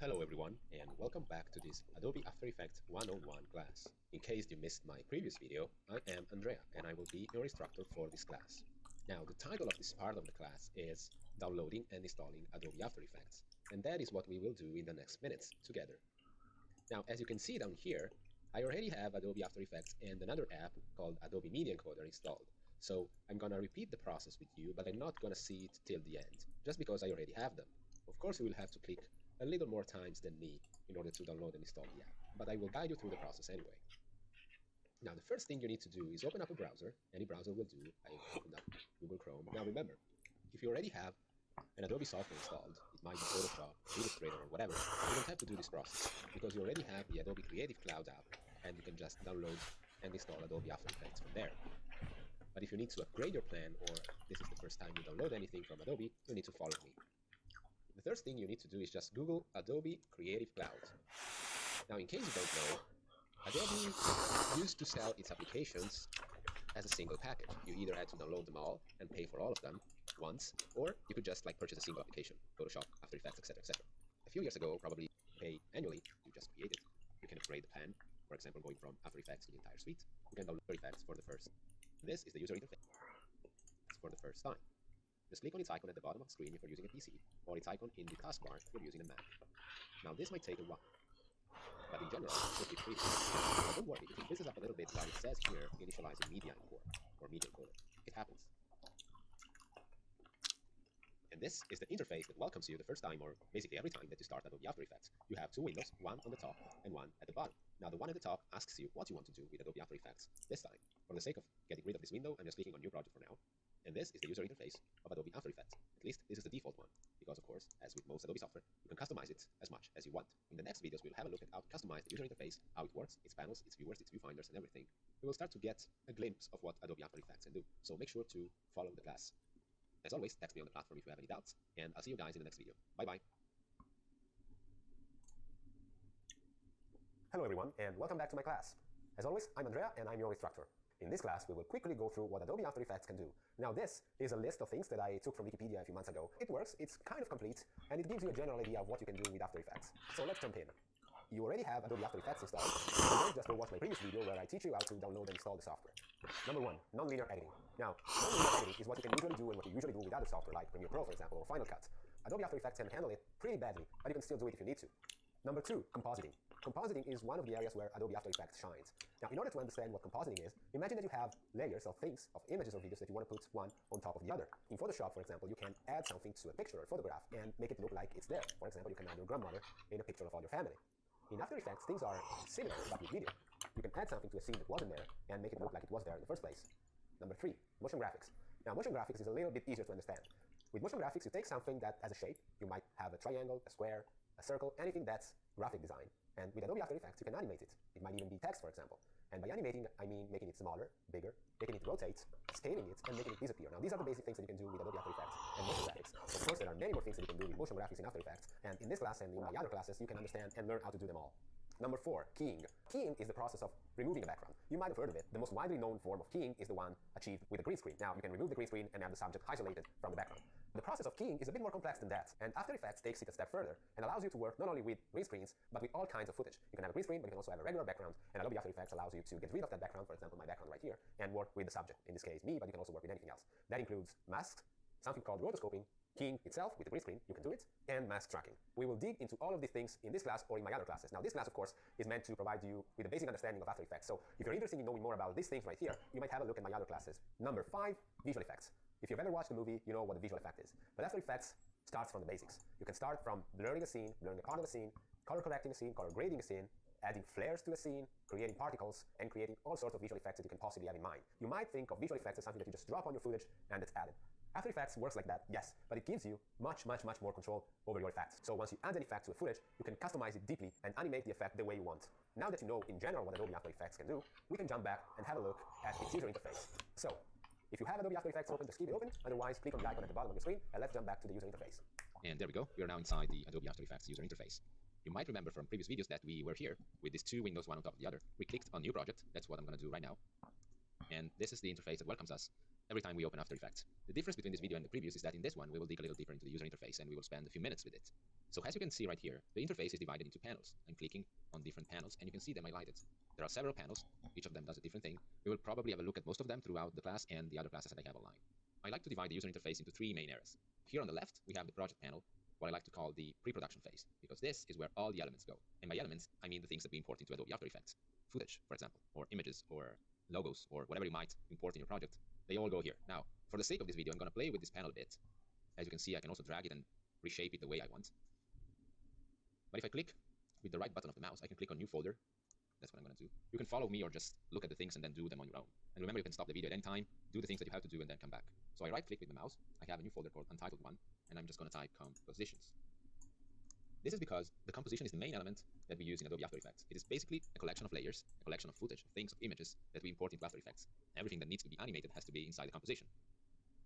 Hello everyone, and welcome back to this Adobe After Effects 101 class. In case you missed my previous video, I am Andrea, and I will be your instructor for this class. Now, the title of this part of the class is Downloading and Installing Adobe After Effects, and that is what we will do in the next minutes together. Now, as you can see down here, I already have Adobe After Effects and another app called Adobe Media Encoder installed. So I'm gonna repeat the process with you, but I'm not gonna see it till the end, just because I already have them. Of course, you will have to click a little more times than me in order to download and install the app, but I will guide you through the process anyway. Now, the first thing you need to do is open up a browser. Any browser will do. I opened up Google Chrome. Now remember, if you already have an Adobe software installed, it might be Photoshop, Illustrator, or whatever, you don't have to do this process because you already have the Adobe Creative Cloud app and you can just download and install Adobe After Effects from there. But if you need to upgrade your plan, or this is the first time you download anything from Adobe, you need to follow me. The first thing you need to do is just Google Adobe Creative Cloud. Now, in case you don't know, Adobe used to sell its applications as a single package. You either had to download them all and pay for all of them once, or you could just purchase a single application, Photoshop, After Effects, etc., etc. A few years ago, probably pay annually, you just create it. You can upgrade the plan, for example, going from After Effects to the entire suite. You can download After Effects for the first. This is the user interface for the first time. Just click on its icon at the bottom of the screen if you're using a PC, or its icon in the taskbar if you're using a Mac. Now this might take a while, but in general, it should be pretty easy. But don't worry, if it freezes up a little bit while it says here, Initializing Media Encoder, or Media Encoder, it happens. And this is the interface that welcomes you the first time, or basically every time that you start Adobe After Effects. You have two windows, one on the top and one at the bottom. Now the one at the top asks you what you want to do with Adobe After Effects this time. For the sake of getting rid of this window, I'm just clicking on New Project for now. And this is the user interface of Adobe After Effects. At least this is the default one, because of course, as with most Adobe software, you can customize it as much as you want. In the next videos, we'll have a look at how to customize the user interface, how it works, its panels, its viewers, its viewfinders, and everything. We will start to get a glimpse of what Adobe After Effects can do, so make sure to follow the class. As always, text me on the platform if you have any doubts, and I'll see you guys in the next video. Bye-bye. Hello everyone, and welcome back to my class. As always, I'm Andrea, and I'm your instructor. In this class, we will quickly go through what Adobe After Effects can do. Now this is a list of things that I took from Wikipedia a few months ago. It works, it's kind of complete, and it gives you a general idea of what you can do with After Effects. So let's jump in. You already have Adobe After Effects installed, so don't just go watch my previous video where I teach you how to download and install the software. Number 1, non-linear editing. Now, non-linear editing is what you can usually do and what you usually do with other software like Premiere Pro, for example, or Final Cut. Adobe After Effects can handle it pretty badly, but you can still do it if you need to. Number 2, compositing. Compositing is one of the areas where Adobe After Effects shines. Now, in order to understand what compositing is, imagine that you have layers of things, of images or videos that you want to put one on top of the other. In Photoshop, for example, you can add something to a picture or photograph and make it look like it's there. For example, you can add your grandmother in a picture of all your family. In After Effects, things are similar, but with video. You can add something to a scene that wasn't there and make it look like it was there in the first place. Number 3, motion graphics. Now, motion graphics is a little bit easier to understand. With motion graphics, you take something that has a shape. You might have a triangle, a square, a circle, anything that's graphic design. And with Adobe After Effects, you can animate it. It might even be text, for example. And by animating, I mean making it smaller, bigger, making it rotate, scaling it, and making it disappear. Now, these are the basic things that you can do with Adobe After Effects and motion graphics. Of course, there are many more things that you can do with motion graphics in After Effects. And in this class and in my other classes, you can understand and learn how to do them all. Number 4, keying. Keying is the process of removing a background. You might have heard of it. The most widely known form of keying is the one achieved with a green screen. Now, you can remove the green screen and have the subject isolated from the background. The process of keying is a bit more complex than that, and After Effects takes it a step further and allows you to work not only with green screens, but with all kinds of footage. You can have a green screen, but you can also have a regular background, and Adobe After Effects allows you to get rid of that background, for example, my background right here, and work with the subject, in this case me, but you can also work with anything else. That includes masks, something called rotoscoping, keying itself with the green screen, you can do it, and mask tracking. We will dig into all of these things in this class or in my other classes. Now, this class, of course, is meant to provide you with a basic understanding of After Effects. So if you're interested in knowing more about these things right here, you might have a look at my other classes. Number 5, visual effects. If you've ever watched a movie, you know what a visual effect is. But After Effects starts from the basics. You can start from blurring a scene, blurring a part of a scene, color correcting a scene, color grading a scene, adding flares to a scene, creating particles, and creating all sorts of visual effects that you can possibly have in mind. You might think of visual effects as something that you just drop on your footage and it's added. After Effects works like that, yes, but it gives you much more control over your effects. So once you add an effect to a footage, you can customize it deeply and animate the effect the way you want. Now that you know in general what Adobe After Effects can do, we can jump back and have a look at its user interface. So, if you have Adobe After Effects open, just keep it open. Otherwise, click on the icon at the bottom of your screen, and let's jump back to the user interface. And there we go. We are now inside the Adobe After Effects user interface. You might remember from previous videos that we were here with these two windows, one on top of the other. We clicked on New Project. That's what I'm going to do right now. And this is the interface that welcomes us every time we open After Effects. The difference between this video and the previous is that in this one, we will dig a little deeper into the user interface and we will spend a few minutes with it. So as you can see right here, the interface is divided into panels. I'm clicking on different panels and you can see them highlighted. There are several panels. Each of them does a different thing. We will probably have a look at most of them throughout the class and the other classes that I have online. I like to divide the user interface into 3 main areas. Here on the left, we have the project panel, what I like to call the pre-production phase, because this is where all the elements go. And by elements, I mean the things that we import into Adobe After Effects. Footage, for example, or images, or logos, or whatever you might import in your project, they all go here. Now, for the sake of this video, I'm going to play with this panel a bit. As you can see, I can also drag it and reshape it the way I want. But if I click with the right button of the mouse, I can click on New Folder. That's what I'm going to do. You can follow me or just look at the things and then do them on your own. And remember, you can stop the video at any time, do the things that you have to do, and then come back. So I right-click with the mouse. I have a new folder called Untitled 1, and I'm just going to type Compositions. This is because the composition is the main element that we use in Adobe After Effects. It is basically a collection of layers, a collection of footage, of things, of images that we import into After Effects. Everything that needs to be animated has to be inside the composition.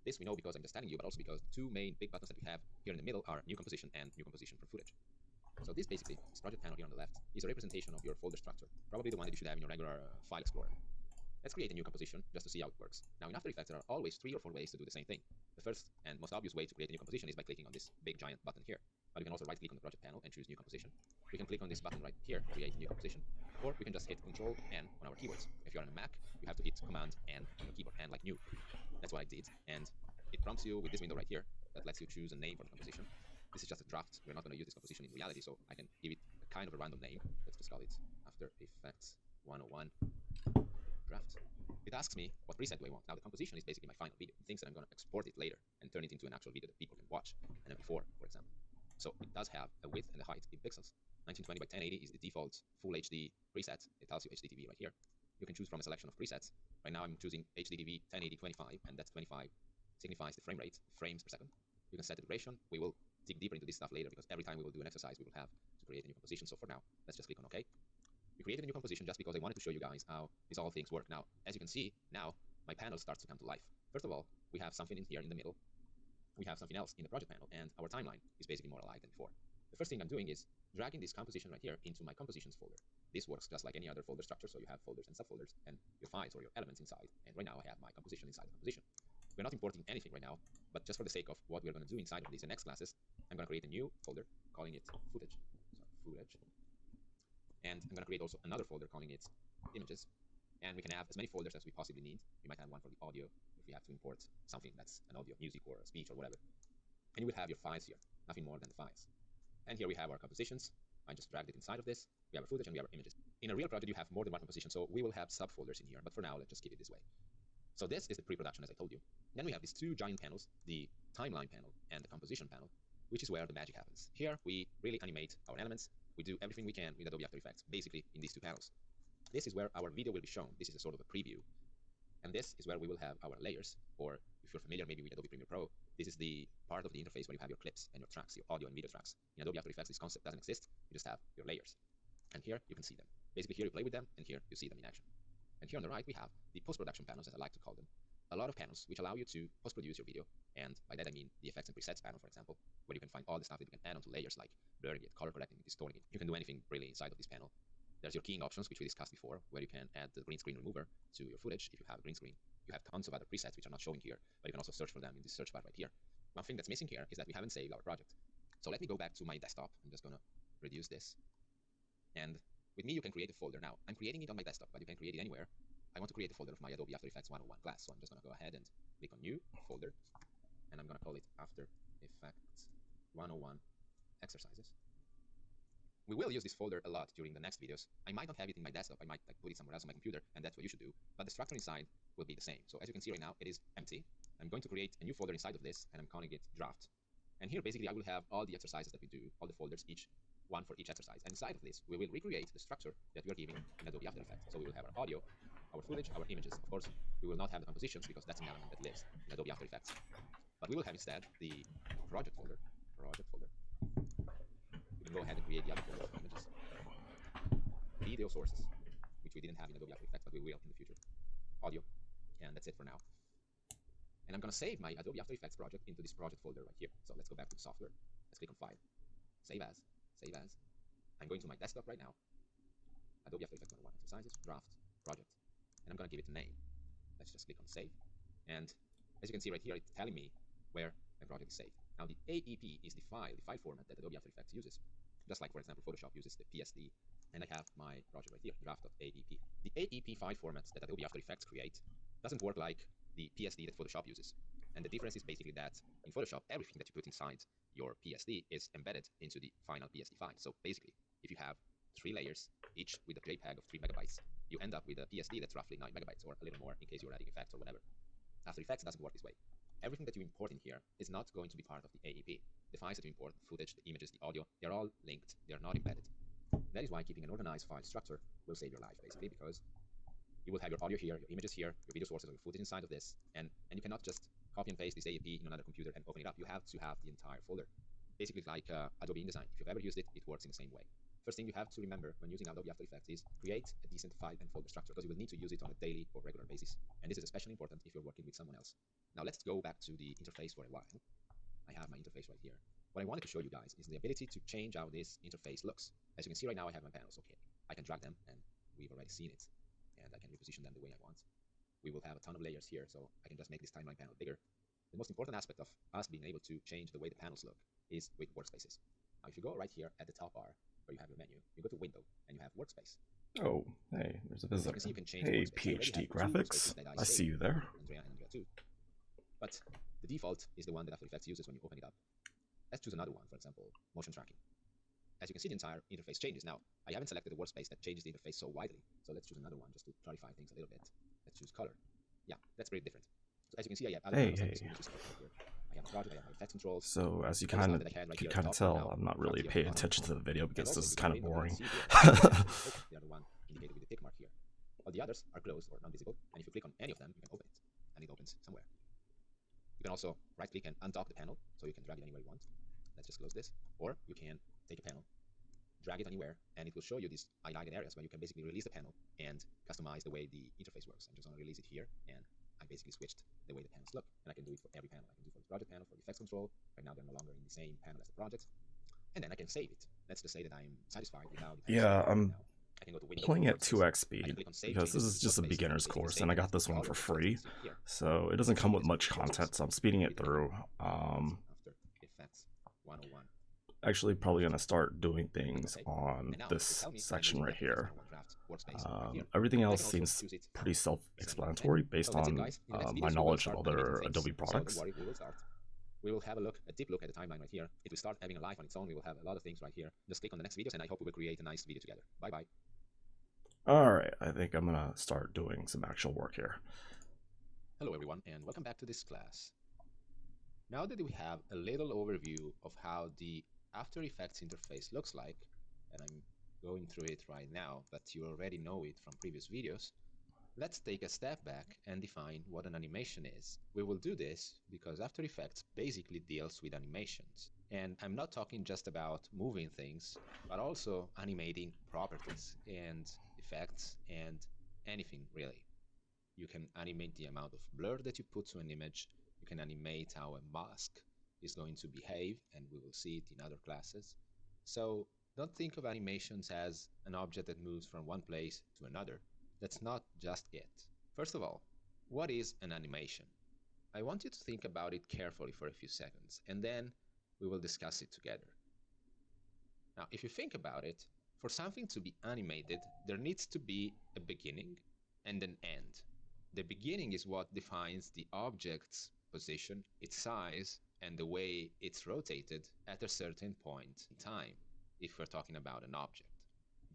This we know because I'm just telling you, but also because the 2 main big buttons that we have here in the middle are New Composition and New Composition for Footage. So this basically, this project panel here on the left, is a representation of your folder structure, probably the one that you should have in your regular file explorer. Let's create a new composition just to see how it works. Now in After Effects, there are always 3 or 4 ways to do the same thing. The first and most obvious way to create a new composition is by clicking on this big giant button here. But you can also right-click on the project panel and choose New Composition. We can click on this button right here, Create a New Composition, or we can just hit Control-N on our keyboards. If you're on a Mac, you have to hit Command-N on your keyboard, N like New. That's what I did, and it prompts you with this window right here that lets you choose a name for the composition. This is just a draft. We're not going to use this composition in reality, so I can give it a kind of a random name. Let's just call it After Effects 101 Draft. It asks me what preset do I want. Now the composition is basically my final video. It thinks that I'm going to export it later and turn it into an actual video that people can watch, an MP4, for example. So it does have a width and a height in pixels. 1920 by 1080 is the default full HD preset. It tells you HDTV right here. You can choose from a selection of presets. Right now I'm choosing HDTV 1080 25, and that's 25 signifies the frame rate, frames per second. You can set the duration. We will dig deeper into this stuff later because every time we will do an exercise, we will have to create a new composition. So for now, let's just click on OK. We created a new composition just because I wanted to show you guys how these all things work. Now, as you can see, now my panel starts to come to life. First of all, we have something in here in the middle. We have something else in the project panel, and our timeline is basically more alive than before. The first thing I'm doing is dragging this composition right here into my compositions folder. This works just like any other folder structure, so you have folders and subfolders and your files or your elements inside. And right now I have my composition inside the composition. We're not importing anything right now, but just for the sake of what we're going to do inside of these next classes, I'm going to create a new folder calling it footage. And I'm going to create also another folder calling it images. And we can have as many folders as we possibly need. We might have one for the audio if we have to import something that's an audio, music, or a speech or whatever. And you will have your files here, nothing more than the files. And here we have our compositions. I just dragged it inside of this. We have our footage and we have our images. In a real project, you have more than one composition, so we will have subfolders in here. But for now, let's just keep it this way. So this is the pre-production, as I told you. Then we have these two giant panels, the timeline panel and the composition panel, which is where the magic happens. Here, we really animate our elements. We do everything we can with Adobe After Effects, basically in these two panels. This is where our video will be shown. This is a sort of a preview. And this is where we will have our layers, or if you're familiar maybe with Adobe Premiere Pro, this is the part of the interface where you have your clips and your tracks, your audio and video tracks. In Adobe After Effects, this concept doesn't exist. You just have your layers. And here you can see them. Basically here you play with them, and here you see them in action. And here on the right we have the post-production panels, as I like to call them. A lot of panels which allow you to post-produce your video, and by that I mean the effects and presets panel, for example, where you can find all the stuff that you can add onto layers, like blurring it, color correcting it, distorting it. You can do anything really inside of this panel. There's your keying options, which we discussed before, where you can add the green screen remover to your footage if you have a green screen. You have tons of other presets which are not showing here, but you can also search for them in this search bar right here. One thing that's missing here is that we haven't saved our project. So let me go back to my desktop. I'm just gonna reduce this. And with me, you can create a folder. Now, I'm creating it on my desktop, but you can create it anywhere. I want to create a folder of my Adobe After Effects 101 class. So I'm just gonna go ahead and click on New Folder, and I'm gonna call it After Effects 101 Exercises. We will use this folder a lot during the next videos. I might not have it in my desktop. I might put it somewhere else on my computer, and that's what you should do. But the structure inside will be the same. So as you can see right now, it is empty. I'm going to create a new folder inside of this, and I'm calling it Draft. And here, basically, I will have all the exercises that we do, all the folders, each one for each exercise. And inside of this, we will recreate the structure that we are giving in Adobe After Effects. So we will have our audio, our footage, our images. Of course, we will not have the compositions because that's an element that lives in Adobe After Effects. But we will have instead the project folder. We can go ahead and create the other folder for images. Video sources, which we didn't have in Adobe After Effects, but we will in the future. Audio, and that's it for now. And I'm going to save my Adobe After Effects project into this project folder right here. So let's go back to the software. Let's click on File, Save As. I'm going to my desktop right now. Adobe After Effects 101 Exercises, Draft, Project. And I'm going to give it a name. Let's just click on Save. And as you can see right here, it's telling me where my project is saved. Now the AEP is the file format that Adobe After Effects uses. Just like, for example, Photoshop uses the PSD. And I have my project right here, draft.aep. The AEP file formats that Adobe After Effects create doesn't work like the PSD that Photoshop uses. And the difference is basically that in Photoshop, everything that you put inside your PSD is embedded into the final PSD file. So basically, if you have 3 layers, each with a JPEG of 3 megabytes, you end up with a PSD that's roughly 9 megabytes, or a little more in case you're adding effects or whatever. After Effects doesn't work this way. Everything that you import in here is not going to be part of the AEP. The files that you import, the footage, the images, the audio, they're all linked, they're not embedded. That is why keeping an organized file structure will save your life, basically, because you will have your audio here, your images here, your video sources, or your footage inside of this, and you cannot just copy and paste this AEP in another computer and open it up. You have to have the entire folder. Basically like Adobe InDesign. If you've ever used it, it works in the same way. First thing you have to remember when using Adobe After Effects is create a decent file and folder structure, because you will need to use it on a daily or regular basis. And this is especially important if you're working with someone else. Now let's go back to the interface for a while. I have my interface right here. What I wanted to show you guys is the ability to change how this interface looks. As you can see right now, I have my panels. Okay, I can drag them, and we've already seen it. And I can reposition them the way I want. We will have a ton of layers here, so I can just make this timeline panel bigger. The most important aspect of us being able to change the way the panels look is with Workspaces. Now if you go right here at the top bar, where you have your menu, you go to Window, and you have Workspace. Oh, hey, there's a visitor. So you can change Hey, PhD Graphics, I see you there. Andrea too. But the default is the one that After Effects uses when you open it up. Let's choose another one, for example, motion tracking. As you can see, the entire interface changes. Now, I haven't selected the workspace that changes the interface so widely, so let's choose another one just to clarify things a little bit. Let's choose color. Yeah, that's pretty different. So as you can see, I have other Hey. I have a project, I have my effects controls. So as you All the kind stuff of that I had right can here at kind the of top tell, now I'm not comes really here paying at the attention to the video And because also this is the kind of green one, boring. you can see the other one indicated with the tick mark here. All the others are closed or non-visible, and if you click on any of them, you can open it, and it opens somewhere. You can also right-click and undock the panel, so you can drag it anywhere you want. Let's just close this. Or you can take a panel, drag it anywhere, and it will show you these highlighted areas where you can basically release the panel and customize the way the interface works. I'm just going to release it here, and I basically switched the way the panels look. And I can do it for every panel. I can do it for the project panel, for the effects control. Right now, they're no longer in the same panel as the project. And then I can save it. Let's just say that I'm satisfied with how the panel Yeah, looks I'm now. I can go to Window, playing at Workspace. 2x I can speed click on Save because this Changes is just a Workspace, beginner's basically course, save and I it got this to one all for of the stuff that free, you see here. so it doesn't come with much After content, so I'm speeding it through. Effects 101. Actually, probably gonna start doing things on And now this tell me section right here. Workspace right here. Everything You else can also seems choose it pretty from self-explanatory based So that's it, on guys. In the next my videos, we will knowledge of start other animating things. Adobe So don't products. worry, we will start We will have a deep look at the timeline right here. It will start having a life on its own. We will have a lot of things right here. Just click on the next videos, and I hope we will create a nice video together. Bye-bye. All right, I think I'm gonna start doing some actual work here. Hello everyone, and welcome back to this class. Now that we have a little overview of how the After Effects interface looks like, and I'm going through it right now, but you already know it from previous videos, let's take a step back and define what an animation is. We will do this because After Effects basically deals with animations. And I'm not talking just about moving things, but also animating properties and effects and anything really. You can animate the amount of blur that you put to an image. You can animate how a mask is going to behave, and we will see it in other classes. So don't think of animations as an object that moves from one place to another. That's not just it. First of all, what is an animation? I want you to think about it carefully for a few seconds, and then we will discuss it together. Now, if you think about it, for something to be animated, there needs to be a beginning and an end. The beginning is what defines the object's position, its size, and the way it's rotated at a certain point in time, if we're talking about an object.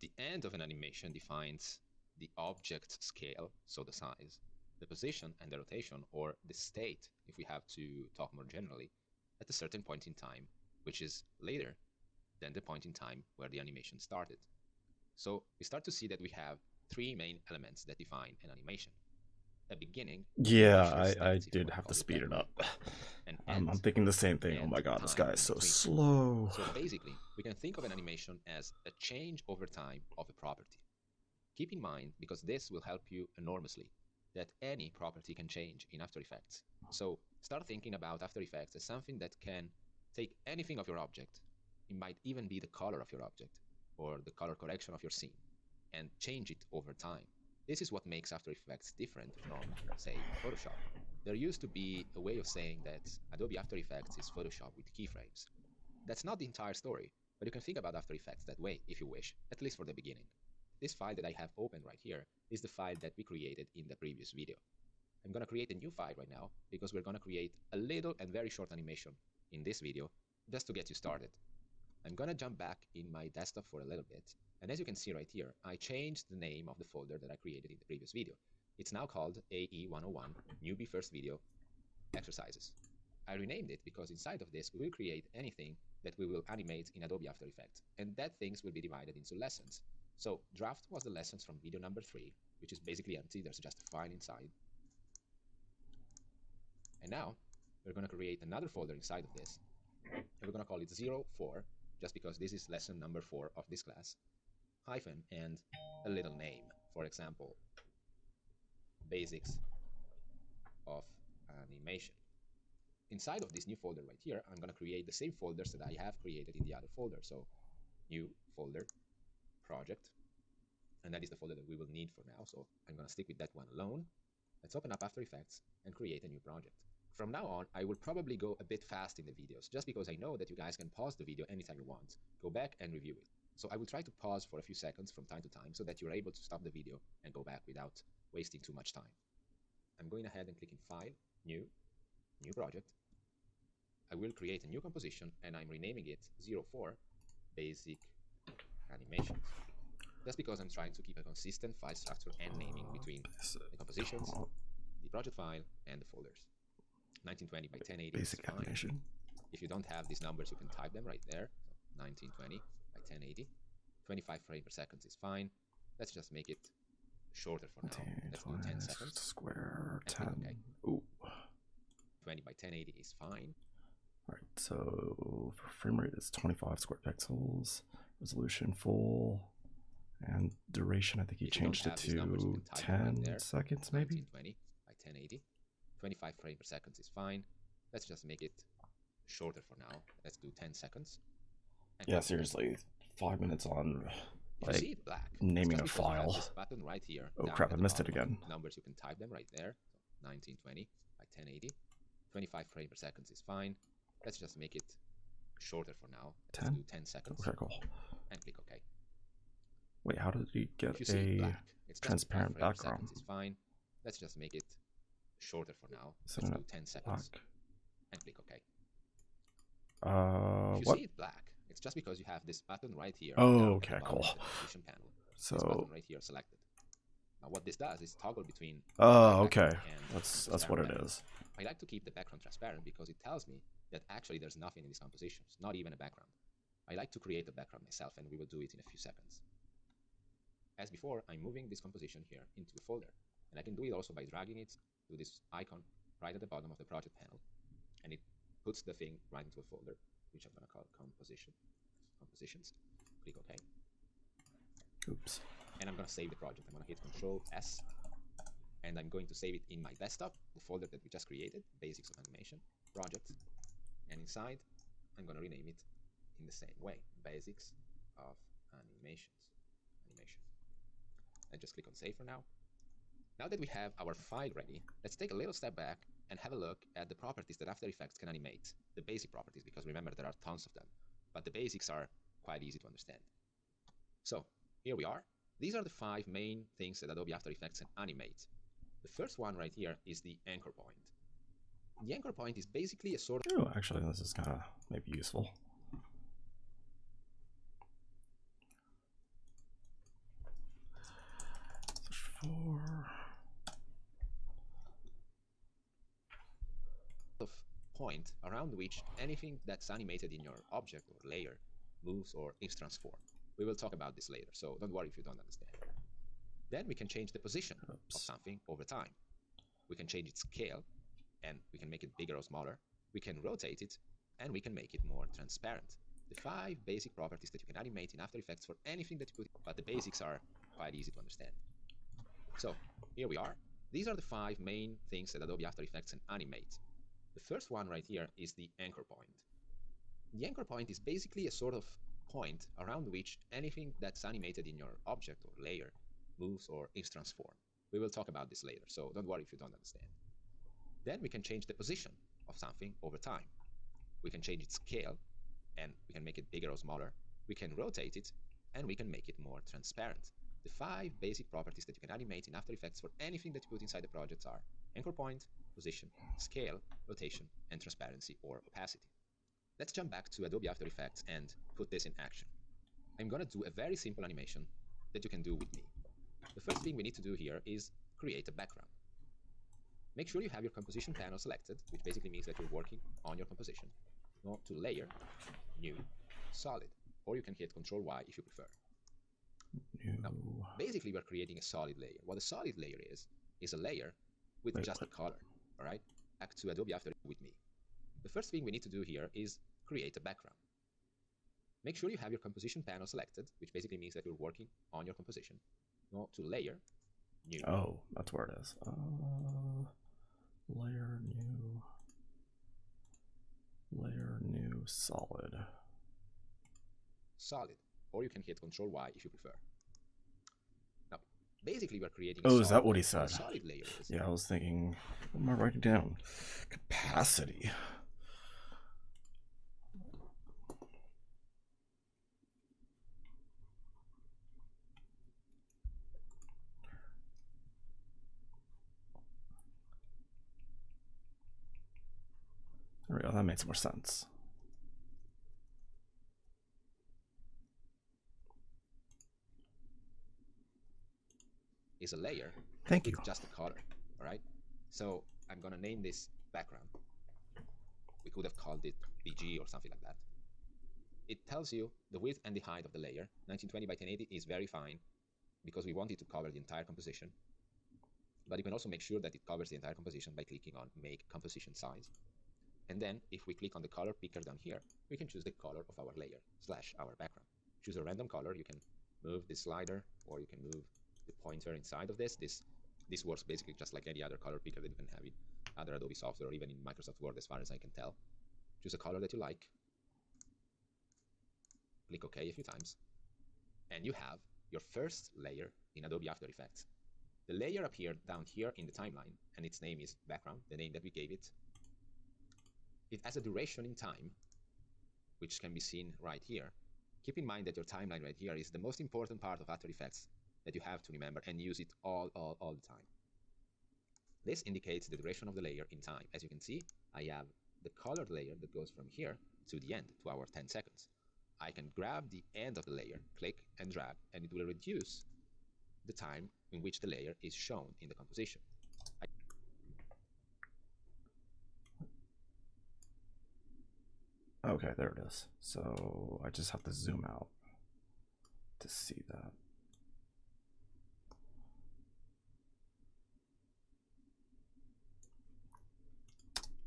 The end of an animation defines the object's scale, so the size, the position and the rotation, or the state, if we have to talk more generally, at a certain point in time, which is later than the point in time where the animation started. So we start to see that we have three main elements that define an animation. A beginning. Yeah, I did have to speed it up. I'm thinking the same thing. Oh my god, this guy is so slow. So basically, we can think of an animation as a change over time of a property. Keep in mind, because this will help you enormously, that any property can change in After Effects. So start thinking about After Effects as something that can take anything of your object. It might even be the color of your object, or the color correction of your scene, and change it over time. This is what makes After Effects different from, say, Photoshop. There used to be a way of saying that Adobe After Effects is Photoshop with keyframes. That's not the entire story, but you can think about After Effects that way if you wish, at least for the beginning. This file that I have open right here is the file that we created in the previous video. I'm going to create a new file right now because we're going to create a little and very short animation in this video just to get you started. I'm going to jump back in my desktop for a little bit, and as you can see right here, I changed the name of the folder that I created in the previous video. It's now called AE101 Newbie First Video Exercises. I renamed it because inside of this we will create anything that we will animate in Adobe After Effects, and that things will be divided into lessons. So draft was the lessons from video number 3, which is basically empty, there's just a file inside. And now we're going to create another folder inside of this, and we're going to call it 04, just because this is lesson number 4 of this class, hyphen and a little name. For example, basics of animation. Inside of this new folder right here, I'm going to create the same folders that I have created in the other folder. So new folder, project, and that is the folder that we will need for now. So I'm going to stick with that one alone. Let's open up After Effects and create a new project. From now on, I will probably go a bit fast in the videos, just because I know that you guys can pause the video anytime you want, go back and review it. So I will try to pause for a few seconds from time to time so that you're able to stop the video and go back without wasting too much time. I'm going ahead and clicking File, New Project. I will create a new composition, and I'm renaming it 04 Basic Animations. Just because I'm trying to keep a consistent file structure and naming between the compositions, the project file, and the folders. 1920 by 1080 Basic is fine. animation. If you don't have these numbers, you can type them right there. So 1920 by 1080. 25 frames per second is fine. Let's just make it shorter for now. Let's do 10 seconds. Square 10. Okay. Ooh. 20 by 1080 is fine. Alright, so for frame rate is 25 square pixels, resolution full, and duration I think he changed it to 10 seconds maybe? 1920 by 1080. 25 frames per second is fine. Let's just make it shorter for now. Let's do 10 seconds. Yeah, seriously, 5 minutes on like naming a file. This button right here. Oh crap, I missed it again. Numbers, you can type them right there. So 1920 by 1080. 25 frames per second is fine. Let's just make it shorter for now. Let's do 10 seconds. Okay, cool. And click OK. Wait, how did he get a transparent background? Is fine. Let's just make it shorter for now. Let's do 10 seconds. And click OK. If you what? see it black, it's just because you have this button right here. Oh, down okay, at the bottom cool. of the composition panel. This So, button right here selected. Now what this does is toggle between oh, black okay. and That's what transparent it background. is. I like to keep the background transparent because it tells me that actually there's nothing in these compositions, not even a background. I like to create a background myself, and we will do it in a few seconds. As before, I'm moving this composition here into a folder, and I can do it also by dragging it to this icon right at the bottom of the project panel, and it puts the thing right into a folder, which I'm going to call compositions. Click OK. Oops. And I'm going to save the project. I'm going to hit Control S, and I'm going to save it in my desktop, the folder that we just created, Basics of Animation, Project, and inside, I'm going to rename it in the same way, Basics of Animation. And just click on Save for now. Now that we have our file ready, let's take a little step back and have a look at the properties that After Effects can animate, the basic properties, because remember there are tons of them, but the basics are quite easy to understand. So here we are. These are the 5 main things that Adobe After Effects can animate. The first one right here is the anchor point. The anchor point is basically a sort of... Oh, actually, this is kind of maybe useful. Search for... point around which anything that's animated in your object or layer moves or is transformed. We will talk about this later, so don't worry if you don't understand. Then we can change the position of something over time. We can change its scale, and we can make it bigger or smaller. We can rotate it, and we can make it more transparent. The 5 basic properties that you can animate in After Effects for anything that you put, but the basics are quite easy to understand. So here we are. These are the 5 main things that Adobe After Effects can animate. The first one right here is the anchor point. The anchor point is basically a sort of point around which anything that's animated in your object or layer moves or is transformed. We will talk about this later, so don't worry if you don't understand. Then we can change the position of something over time. We can change its scale, and we can make it bigger or smaller. We can rotate it, and we can make it more transparent. The 5 basic properties that you can animate in After Effects for anything that you put inside the projects are anchor point, position, scale, rotation, and transparency or opacity. Let's jump back to Adobe After Effects and put this in action. I'm going to do a very simple animation that you can do with me. The first thing we need to do here is create a background. Make sure you have your composition panel selected, which basically means that you're working on your composition. Go to Layer, New, Solid, or you can hit Control Y if you prefer. Now, basically, we're creating a solid layer. What a solid layer is a layer with just a color. All right? Back to Adobe After with me. The first thing we need to do here is create a background. Make sure you have your composition panel selected, which basically means that you're working on your composition. Go to Layer, New. Oh, that's where it is. Layer, new, solid. Solid, or you can hit Control Y if you prefer. Now, basically, we're creating. Oh, is that what he said? Solid layer is. Yeah, I was thinking. What am I writing down? Capacity. There we go. That makes more sense. Is a layer. Thank you. With just a color. All right. So I'm gonna name this background. We could have called it BG or something like that. It tells you the width and the height of the layer. 1920 by 1080 is very fine because we want it to cover the entire composition. But you can also make sure that it covers the entire composition by clicking on Make Composition Size. And then if we click on the color picker down here, we can choose the color of our layer / our background. Choose a random color. You can move the slider, or you can move the pointer inside of this. This works basically just like any other color picker that you can have in other Adobe software or even in Microsoft Word, as far as I can tell. Choose a color that you like. Click OK a few times. And you have your first layer in Adobe After Effects. The layer appeared down here in the timeline, and its name is background, the name that we gave it. It has a duration in time, which can be seen right here. Keep in mind that your timeline right here is the most important part of After Effects that you have to remember and use it all the time. This indicates the duration of the layer in time. As you can see, I have the colored layer that goes from here to the end, to our 10 seconds. I can grab the end of the layer, click and drag, and it will reduce the time in which the layer is shown in the composition. Okay, there it is. So I just have to zoom out to see that.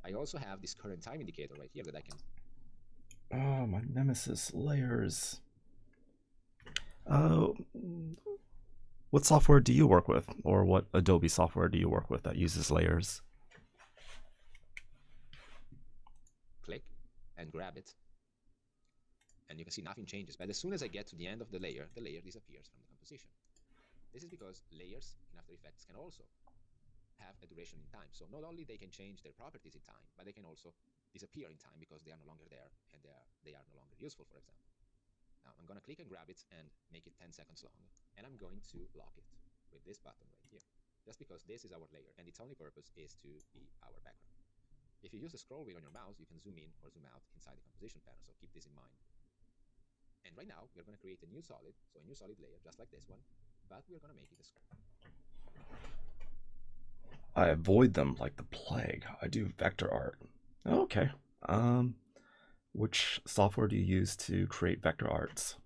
I also have this current time indicator right here that I can... Oh, my nemesis, layers. What software do you work with? Or what Adobe software do you work with that uses layers? Click and grab it. And you can see nothing changes. But as soon as I get to the end of the layer disappears from the composition. This is because layers in After Effects can also have a duration in time. So not only they can change their properties in time, but they can also disappear in time because they are no longer there and they are no longer useful, for example. Now I'm going to click and grab it and make it 10 seconds long, and I'm going to lock it with this button right here, just because this is our layer and its only purpose is to be our background. If you use the scroll wheel on your mouse, you can zoom in or zoom out inside the composition panel, so keep this in mind. And right now we're going to create a new solid, so a new solid layer just like this one, but we're going to make it a square. I avoid them like the plague. I do vector art. Okay. Which software do you use to create vector arts?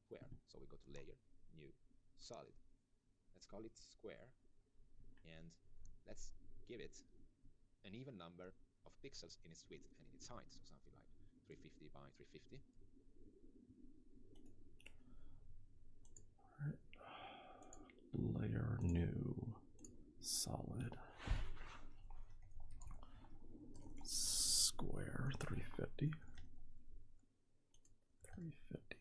Square. So we go to layer, new, solid. Let's call it square, and let's give it an even number of pixels in its width and in its height, so something like 350 by 350. Layer, new, solid, square, 350. 350.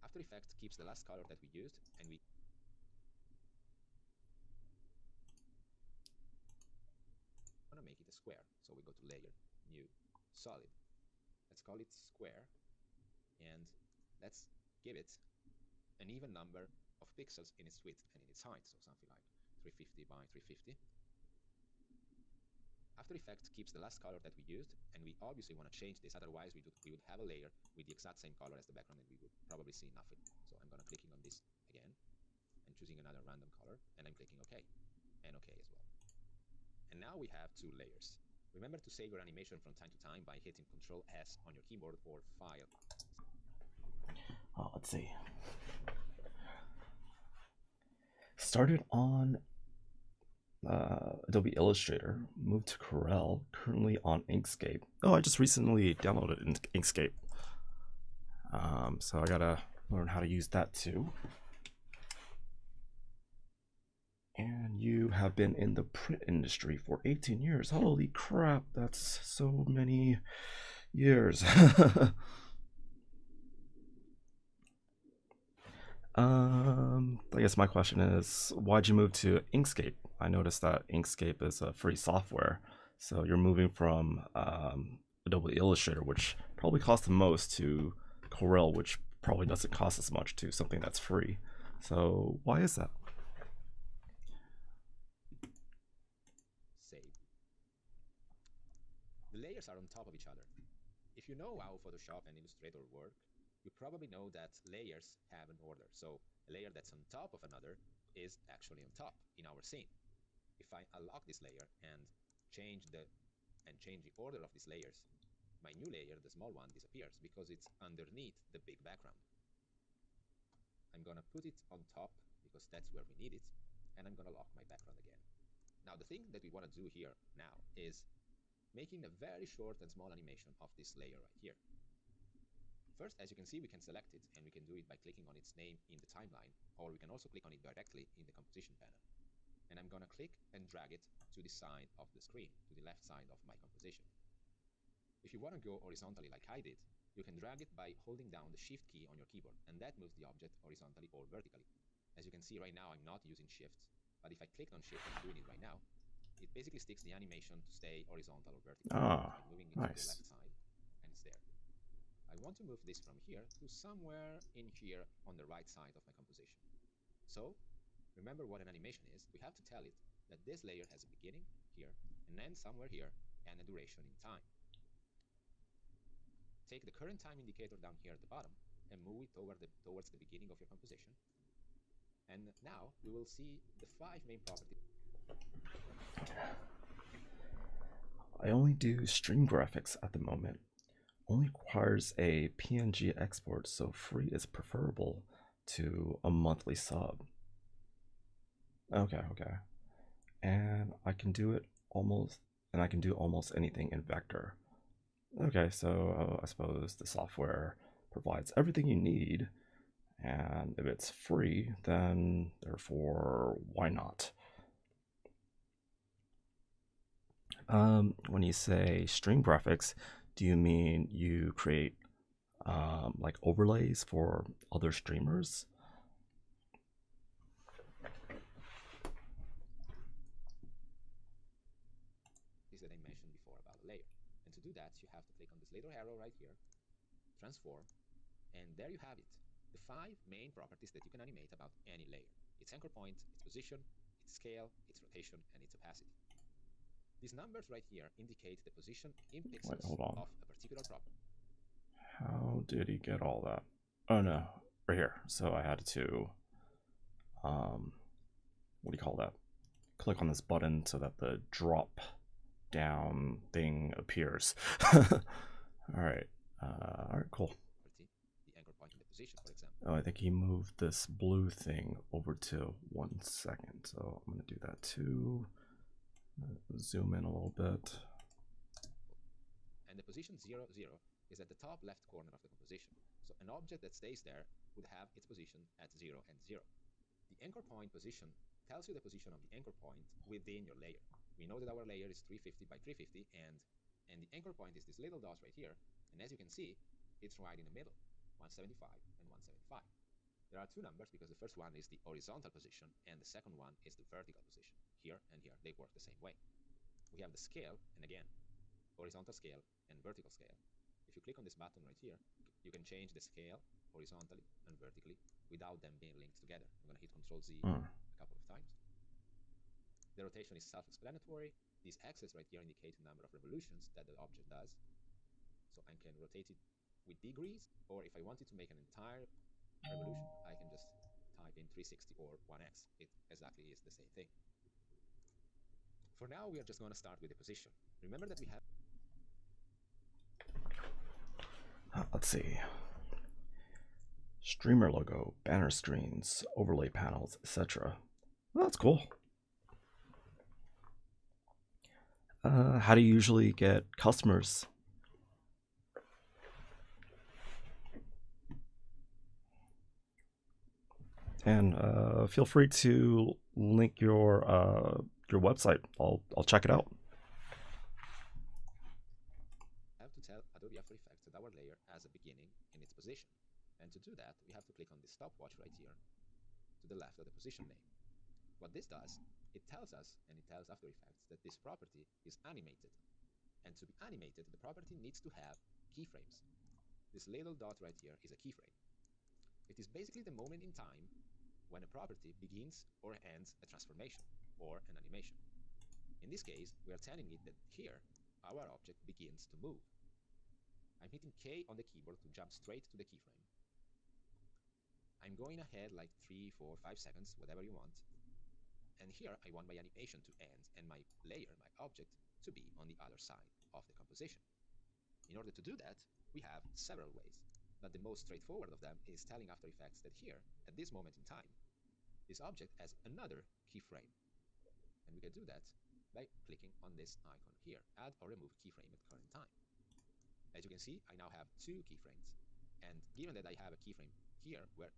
After Effects keeps the last color that we used, and we want to make it a square. So we go to layer, new, solid. Let's call it square, and let's give it an even number of pixels in its width and in its height, so something like 350 by 350. After Effects keeps the last color that we used, and we obviously want to change this, otherwise we would have a layer with the exact same color as the background and we would probably see nothing. So I'm going to clicking on this again and choosing another random color, and I'm clicking OK, and OK as well. And now we have two layers. Remember to save your animation from time to time by hitting Ctrl S on your keyboard or File. Oh, let's see. Started on Adobe Illustrator, moved to Corel, currently on Inkscape. Oh, I just recently downloaded Inkscape. So I gotta learn how to use that too. And you have been in the print industry for 18 years. Holy crap, that's so many years. I guess my question is, why'd you move to Inkscape? I noticed that Inkscape is a free software. So you're moving from Adobe Illustrator, which probably costs the most, to Corel, which probably doesn't cost as much, to something that's free. So why is that? Save. The layers are on top of each other. If you know how Photoshop and Illustrator work, you probably know that layers have an order. So a layer that's on top of another is actually on top in our scene. If I unlock this layer and change the order of these layers, my new layer, the small one, disappears because it's underneath the big background. I'm gonna put it on top because that's where we need it, and I'm gonna lock my background again. Now the thing that we want to do here now is making a very short and small animation of this layer right here. First, as you can see, we can select it, and we can do it by clicking on its name in the timeline, or we can also click on it directly in the composition panel. And I'm gonna click and drag it to the side of the screen, to the left side of my composition. If you want to go horizontally like I did, you can drag it by holding down the Shift key on your keyboard, and that moves the object horizontally or vertically. As you can see right now, I'm not using Shift, but if I clicked on Shift and doing it right now, it basically sticks the animation to stay horizontal or vertical. Ah, By moving it to the nice. left side, and it's there. I want to move this from here to somewhere in here on the right side of my composition. So, remember what an animation is. We have to tell it that this layer has a beginning here, an end somewhere here, and a duration in time. Take the current time indicator down here at the bottom and move it towards the beginning of your composition. And now we will see the 5 main properties. I only do stream graphics at the moment. Only requires a PNG export, so free is preferable to a monthly sub. Okay. And I can do almost anything in vector. Okay, so I suppose the software provides everything you need, and if it's free, then therefore, why not? When you say stream graphics, do you mean you create like overlays for other streamers? That I mentioned before about a layer. And to do that, you have to click on this little arrow right here, transform, and there you have it. The 5 main properties that you can animate about any layer. Its anchor point, its position, its scale, its rotation, and its opacity. These numbers right here indicate the position in pixels of a particular property. How did he get all that? Oh no, right here. So I had to, what do you call that? Click on this button so that the drop down thing appears. All right, cool. The anchor point in the position, for example. Oh, I think he moved this blue thing over to 1 second. So I'm gonna do that too. Zoom in a little bit. And the position 0, 0 is at the top left corner of the composition. So an object that stays there would have its position at 0 and 0. The anchor point position tells you the position of the anchor point within your layer. We know that our layer is 350 by 350, and the anchor point is this little dot right here. And as you can see, it's right in the middle, 175 and 175. There are 2 numbers because the first one is the horizontal position and the second one is the vertical position. Here and here, they work the same way. We have the scale, and again, horizontal scale and vertical scale. If you click on this button right here, you can change the scale horizontally and vertically without them being linked together. I'm going to hit Ctrl-Z a couple of times. The rotation is self-explanatory. These axes right here indicate the number of revolutions that the object does. So I can rotate it with degrees, or if I wanted to make an entire revolution, I can just type in 360 or 1x. It exactly is the same thing. For now, we are just going to start with the position. Remember that we have... Let's see. Streamer logo, banner screens, overlay panels, etc. Well, that's cool. How do you usually get customers? And feel free to link your website. I'll check it out. I have to tell Adobe After Effects that our layer has a beginning in its position. And to do that, we have to click on this stopwatch right here to the left of the position name. What this does, it tells us, and it tells After Effects, that this property is animated. And to be animated, the property needs to have keyframes. This little dot right here is a keyframe. It is basically the moment in time when a property begins or ends a transformation or an animation. In this case, we are telling it that here, our object begins to move. I'm hitting K on the keyboard to jump straight to the keyframe. I'm going ahead like 3, 4, 5 seconds, whatever you want. And here I want my animation to end and my layer, my object, to be on the other side of the composition. In order to do that, we have several ways. But the most straightforward of them is telling After Effects that here, at this moment in time, this object has another keyframe. And we can do that by clicking on this icon here, add or remove keyframe at current time. As you can see, I now have 2 keyframes. And given that I have a keyframe here, where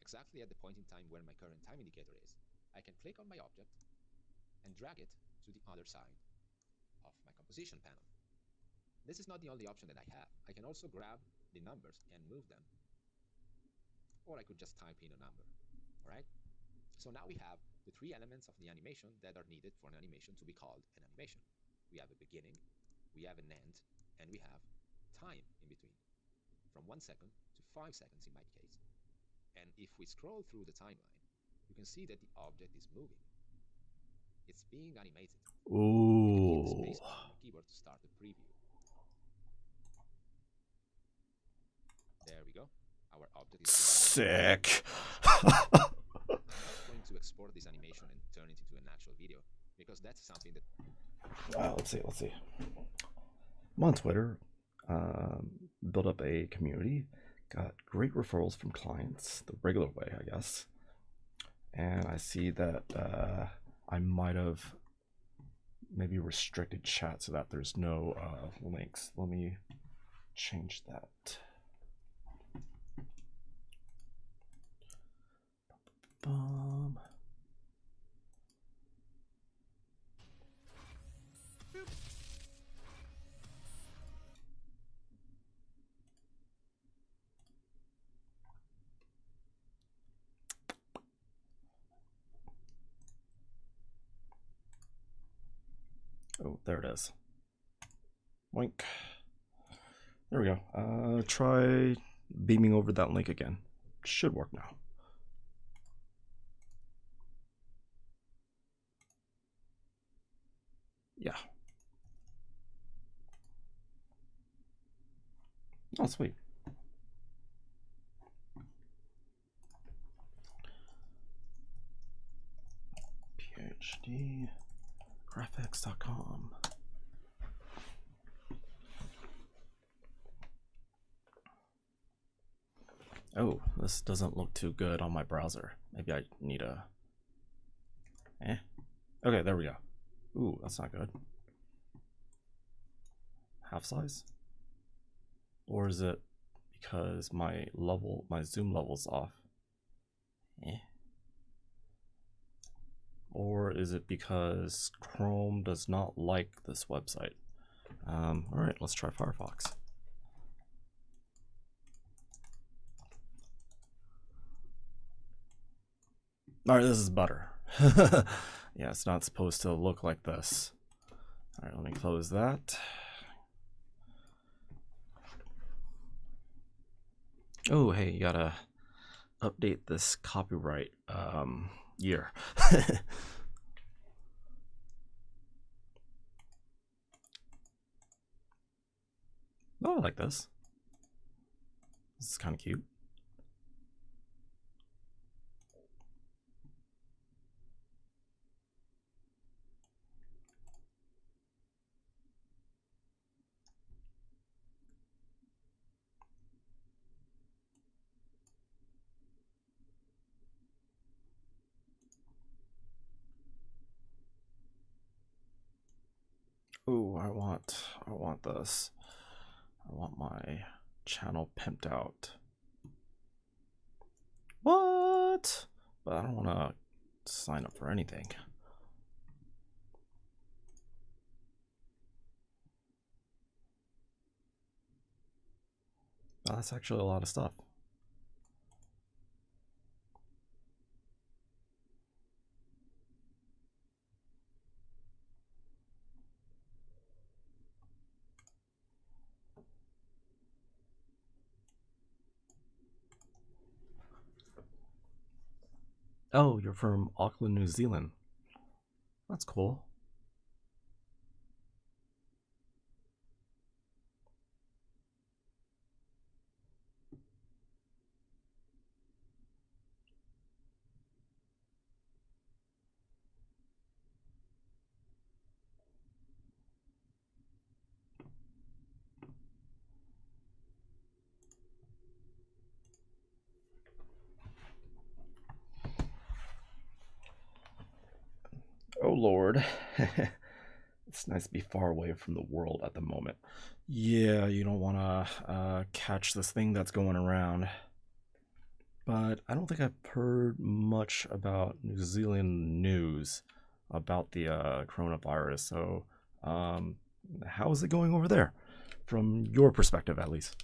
exactly at the point in time where my current time indicator is, I can click on my object and drag it to the other side of my composition panel. This is not the only option that I have. I can also grab the numbers and move them. Or I could just type in a number, all right? So now we have the 3 elements of the animation that are needed for an animation to be called an animation. We have a beginning, we have an end, and we have time in between. from 1 second to 5 seconds in my case. And if we scroll through the timeline, you can see that the object is moving. It's being animated. Ooh. Hit the space bar on the keyboard to start the preview. There we go. Our object is sick. I'm not going to export this animation and turn it into an actual video because that's something that. Let's see. I'm on Twitter. Built up a community. Got great referrals from clients, the regular way, I guess. And I see that I might have maybe restricted chat so that there's no links. Let me change that. Oh, there it is. Wink. There we go. Try beaming over that link again. Should work now. Yeah. Oh, sweet. PhDgraphics.com. Oh, this doesn't look too good on my browser. Maybe I need a... Okay, there we go. Ooh, that's not good. Half size? Or is it because my zoom level's off? Or is it because Chrome does not like this website? All right, let's try Firefox. All right, this is better. Yeah, it's not supposed to look like this. All right, let me close that. Oh, hey, you gotta update this copyright year. Oh, I like this. This is kind of cute. Oh, I want this. I want my channel pimped out. What? But I don't want to sign up for anything. Oh, that's actually a lot of stuff. Oh, you're from Auckland, New Zealand. That's cool. Oh Lord. It's nice to be far away from the world at the moment. Yeah, you don't want to catch this thing that's going around. But I don't think I've heard much about New Zealand news about the coronavirus. So how is it going over there? From your perspective, at least.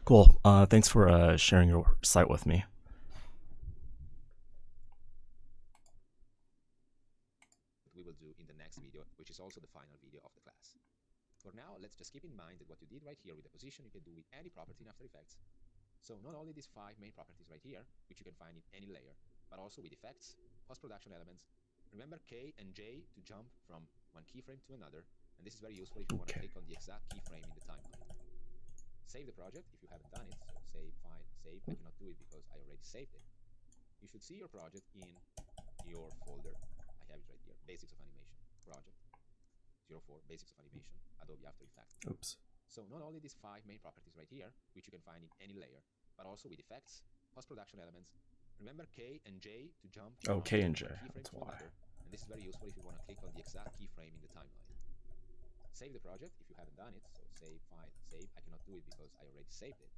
Cool. Thanks for sharing your site with me. We will do in the next video. But just keep in mind that what you did right here with the position, you can do with any property in After Effects. So not only these 5 main properties right here, which you can find in any layer, but also with effects, post-production elements. Remember K and J to jump from one keyframe to another, and this is very useful if you want to click on the exact keyframe in the timeline. Save the project if you haven't done it, so save, file, save. I cannot do it because I already saved it. You should see your project in your folder. I have it right here, Basics of Animation, Project 04, Basics of Animation, Adobe After Effects. Oops. So not only these 5 main properties right here, which you can find in any layer, but also with effects, post-production elements. Remember K and J to jump Oh, from K and J, one keyframe that's to why. another, and this is very useful if you want to click on the exact keyframe in the timeline. Save the project if you haven't done it, so save, file, save. I cannot do it because I already saved it.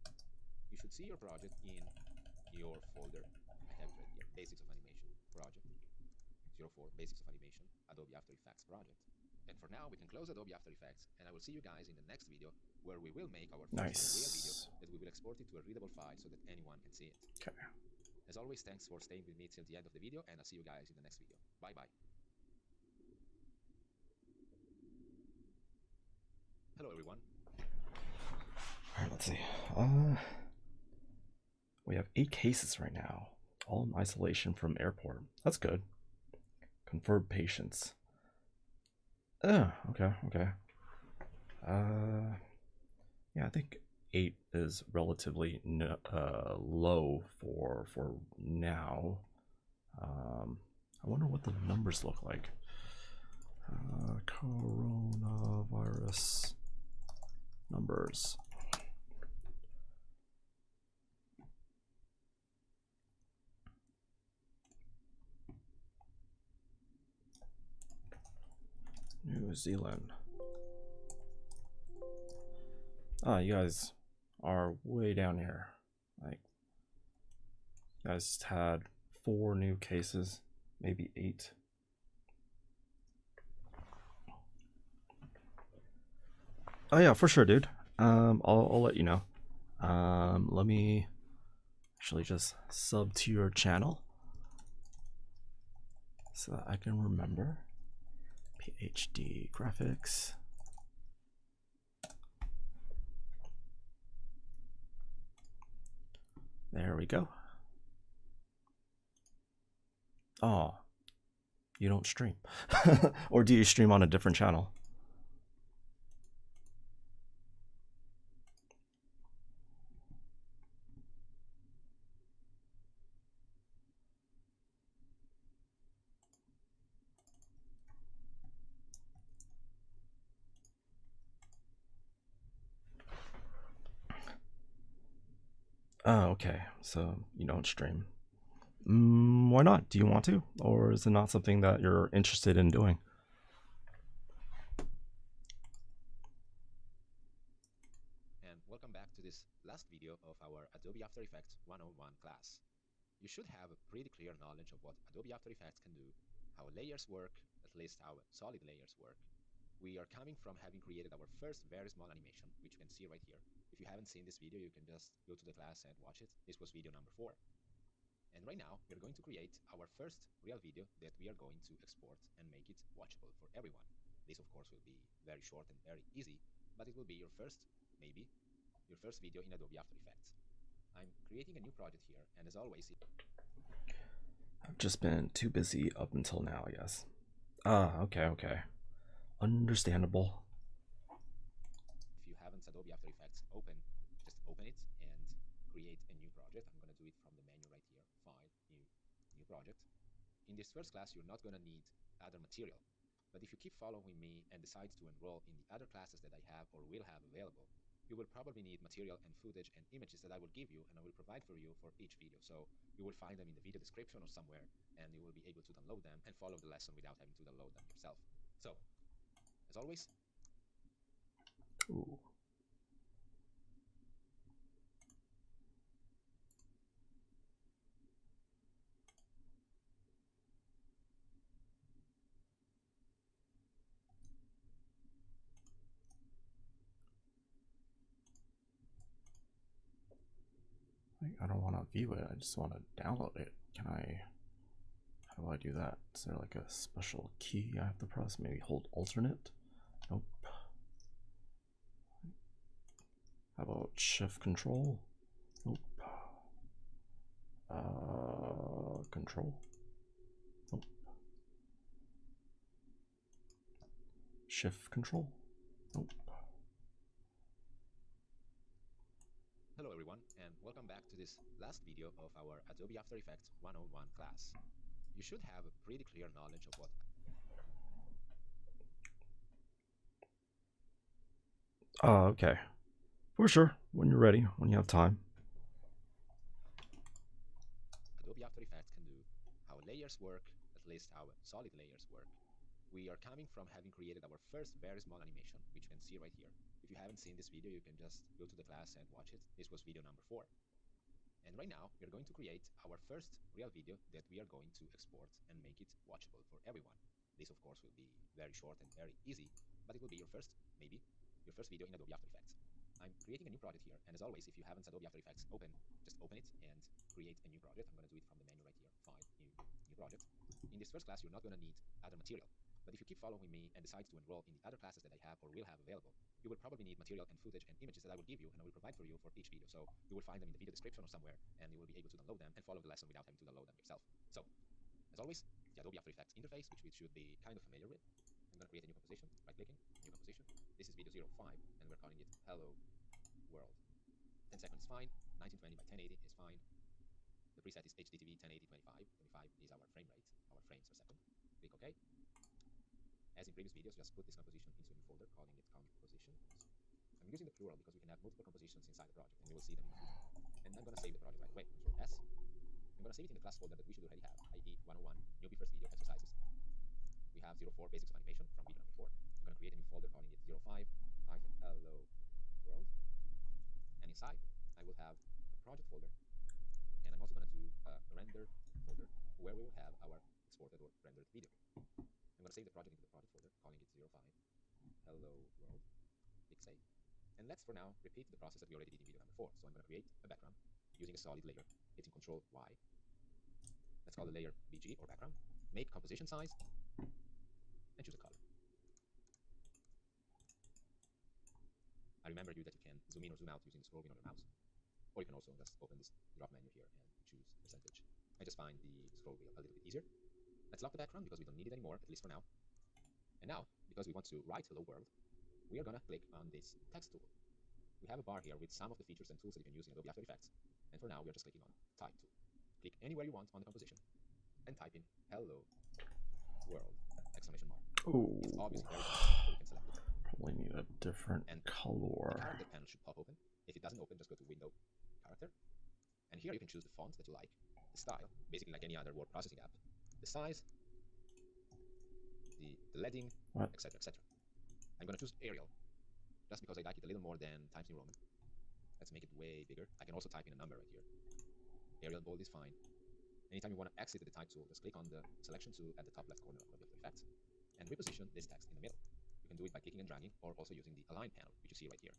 You should see your project in your folder. I have it right here, Basics of Animation, Project 04, Basics of Animation, Adobe After Effects Project. And for now, we can close Adobe After Effects, and I will see you guys in the next video, where we will make our first real video that we will export it to a readable file so that anyone can see it. Okay. As always, thanks for staying with me till the end of the video, and I'll see you guys in the next video. Bye-bye. Hello, everyone. All right, let's see. We have 8 cases right now, all in isolation from airport. That's good. Confirmed patients. Okay. Yeah, I think 8 is relatively low for now. I wonder what the numbers look like. Coronavirus numbers. New Zealand. Ah, you guys are way down here. Like, you guys had 4 new cases, maybe 8. Oh yeah, for sure, dude. I'll let you know. Let me actually just sub to your channel so that I can remember. PhD graphics. There we go. Oh, you don't stream. Or do you stream on a different channel? Oh, okay. So you don't stream. Why not? Do you want to? Or is it not something that you're interested in doing? And welcome back to this last video of our Adobe After Effects 101 class. You should have a pretty clear knowledge of what Adobe After Effects can do, how layers work, at least how solid layers work. We are coming from having created our first very small animation, which you can see right here. If you haven't seen this video, you can just go to the class and watch it. This was video number 4. And right now, we're going to create our first real video that we are going to export and make it watchable for everyone. This, of course, will be very short and very easy, but it will be your first, maybe, your first video in Adobe After Effects. I'm creating a new project here, and as always, I've just been too busy up until now, I guess. Okay. Understandable. if you haven't Adobe After Effects open, just open it and create a new project. I'm going to do it from the menu right here, File, New Project. In this first class, you're not going to need other material. But if you keep following me and decide to enroll in the other classes that I have or will have available, you will probably need material and footage and images that I will give you and I will provide for you for each video. So you will find them in the video description or somewhere, and you will be able to download them and follow the lesson without having to download them yourself. So, as always, Ooh. I don't want to view it, I just want to download it. How do I do that? Is there like a special key I have to press? Maybe hold alternate? Nope. How about Shift Control? Nope. Control. Nope. Shift Control. Nope. Hello everyone, and welcome back to this last video of our Adobe After Effects 101 class. You should have a pretty clear knowledge of what Okay. For sure. When you're ready, when you have time. Adobe After Effects can do, how layers work, at least how solid layers work. We are coming from having created our first very small animation, which you can see right here. If you haven't seen this video, you can just go to the class and watch it. This was video number 4. And right now, we're going to create our first real video that we are going to export and make it watchable for everyone. This, of course, will be very short and very easy, but it will be your first, maybe, your first video in Adobe After Effects. I'm creating a new project here, and as always, if you haven't Adobe After Effects open, just open it and create a new project. I'm going to do it from the menu right here, File, New Project. In this first class, you're not going to need other material, but if you keep following me and decide to enroll in the other classes that I have or will have available, you will probably need material and footage and images that I will give you and I will provide for you for each video. So you will find them in the video description or somewhere, and you will be able to download them and follow the lesson without having to download them yourself. So, as always, the Adobe After Effects interface, which we should be kind of familiar with. I'm going to create a new composition, right-clicking, new composition. This is video 05, and we're calling it Hello World. 10 seconds is fine, 1920 by 1080 is fine. The preset is HDTV 1080 25. 25 is our frame rate, our frames per second. Click OK. As in previous videos, just put this composition into a new folder, calling it Compositions. I'm using the plural because we can have multiple compositions inside the project, and you will see them in the future. And I'm going to save the project right away. Control S. I'm going to save it in the class folder that we should already have, i.e. 101, newbie first video exercises. We have 04, basics of animation from video number 4. I'm going to create a new folder calling it 05-hello world. And inside, I will have a project folder. And I'm also going to do a render folder where we will have our exported or rendered video. I'm going to save the project into the project folder, calling it 05-hello world. Click save. And let's, for now, repeat the process that we already did in video number 4. So I'm going to create a background using a solid layer, hitting Control Y. Let's call the layer BG or background. Make composition size, and choose a color. I remember you that you can zoom in or zoom out using the scroll wheel on your mouse. Or you can also just open this drop menu here and choose percentage. I just find the scroll wheel a little bit easier. Let's lock the background because we don't need it anymore, at least for now. And now, because we want to write Hello World, we are going to click on this text tool. We have a bar here with some of the features and tools that you can use in Adobe After Effects. And for now, we are just clicking on Type tool. Click anywhere you want on the composition and type in Hello World! Exclamation mark. Ooh. It's obviously very different, so you can select it. Probably need a different And color. the character panel should pop open. If it doesn't open, just go to Window, Character. And here you can choose the font that you like, the style, basically like any other word processing app, the size, the leading, etc., etc. I'm going to choose Arial, just because I like it a little more than Times New Roman. Let's make it way bigger. I can also type in a number right here. Arial bold is fine. Anytime you want to exit the type tool, just click on the selection tool at the top left corner of Adobe After Effects and reposition this text in the middle. You can do it by clicking and dragging, or also using the Align panel, which you see right here.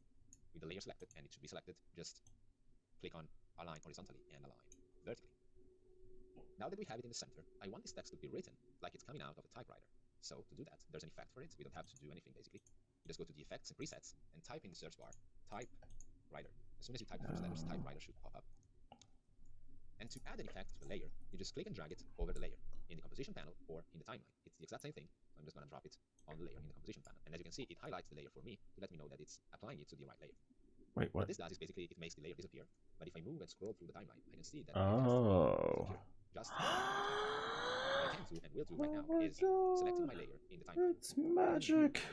With the layer selected, and it should be selected, just click on Align horizontally and Align vertically. Now that we have it in the center, I want this text to be written like it's coming out of a typewriter. So to do that, there's an effect for it. We don't have to do anything, basically. You just go to the Effects and Presets and type in the search bar, Typewriter. As soon as you type the first letters, Typewriter should pop up. And to add an effect to the layer, you just click and drag it over the layer in the composition panel or in the timeline. It's the exact same thing, so I'm just going to drop it on the layer in the composition panel. And as you can see, it highlights the layer for me to let me know that it's applying it to the right layer. Wait, what? What this does is basically it makes the layer disappear. But if I move and scroll through the timeline, I can see that Oh. just what I can do and will do right now is selecting my layer in the timeline. It's magic.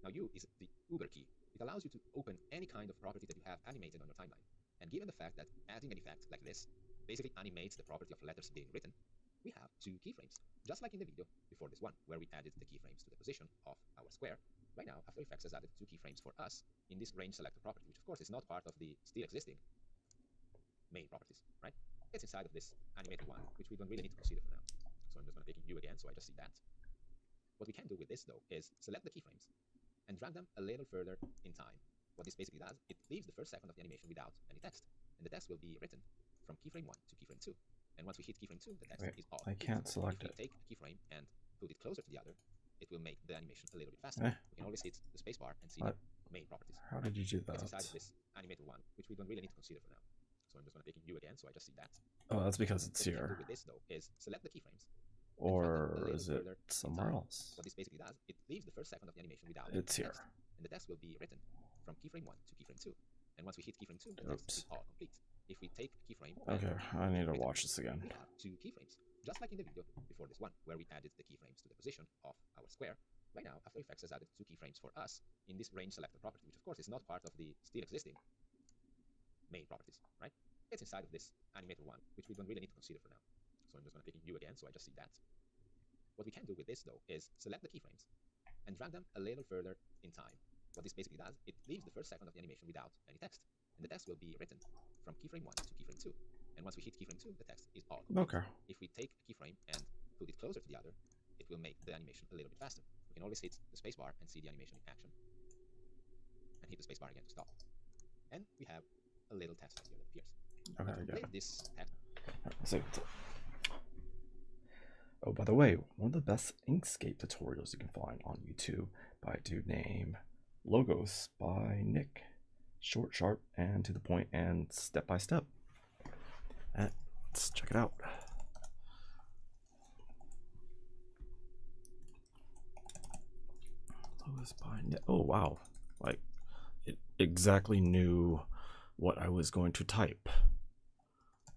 Now U is the Uber key. It allows you to open any kind of property that you have animated on your timeline. And given the fact that adding an effect like this basically animates the property of letters being written, we have 2 keyframes. Just like in the video before this one, where we added the keyframes to the position of our square, right now After Effects has added 2 keyframes for us in this range selector property, which of course is not part of the still existing main properties, right? It's inside of this animated one, which we don't really need to consider for now. So I'm just going to click U again, so I just see that. What we can do with this, though, is select the keyframes and drag them a little further in time. What this basically does, it leaves the first second of the animation without any text, and the text will be written from keyframe 1 to keyframe 2. And once we hit keyframe 2, the text is off. I can't select it. If we take a keyframe and put it closer to the other, it will make the animation a little bit faster. We can always hit the spacebar and see the main properties. How did you do that? It's inside of this animator 1, which we don't really need to consider for now. So I'm just going to pick U again, so I just see that. Oh, that's because it's What we can do here. with this, though, is select the keyframes. Or is it somewhere else? What this basically does, it leaves the first second of the animation without It's here. text, and the text will be written from keyframe 1 to keyframe 2. And once we hit keyframe 2, the text is all complete. If we take keyframe, Okay, I need to watch this again. we have 2 keyframes, just like in the video before this one, where we added the keyframes to the position of our square. Right now, After Effects has added 2 keyframes for us in this range selector property, which of course is not part of the still existing main properties, right? It's inside of this animator 1, which we don't really need to consider for now. So I'm just going to pick U again, so I just see that. What we can do with this, though, is select the keyframes and drag them a little further in time. What this basically does, it leaves the first second of the animation without any text, and the text will be written from keyframe 1 to keyframe 2. And once we hit keyframe 2, the text is all complete. Okay. If we take a keyframe and put it closer to the other, it will make the animation a little bit faster. We can always hit the spacebar and see the animation in action, and hit the spacebar again to stop. And we have a little text right here that appears. Okay, To I got it. this text, So, oh, by the way, one of the best Inkscape tutorials you can find on YouTube by a dude named Logos by Nick. Short, sharp, and to the point, and step by step. Let's check it out. Logos by Nick. Oh wow! Like it exactly knew what I was going to type.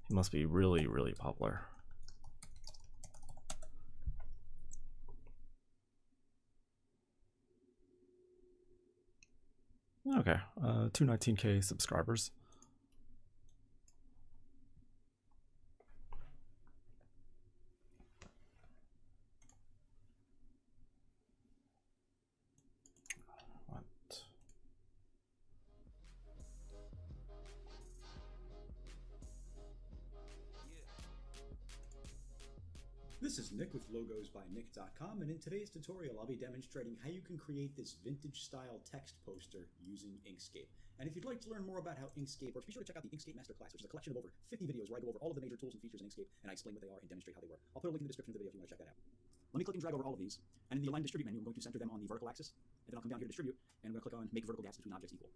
He must be really, really popular. Okay, 219K subscribers. What? This is Nick with logosbynick.com, and in today's tutorial I'll be demonstrating how you can create this vintage style text poster using Inkscape. And if you'd like to learn more about how Inkscape works, be sure to check out the Inkscape Masterclass, which is a collection of over 50 videos where I go over all of the major tools and features in Inkscape, and I explain what they are and demonstrate how they work. I'll put a link in the description of the video if you want to check that out. Let me click and drag over all of these, and in the Align Distribute menu, I'm going to center them on the vertical axis, and then I'll come down here to Distribute, and I'm going to click on Make Vertical Gaps Between Objects Equal.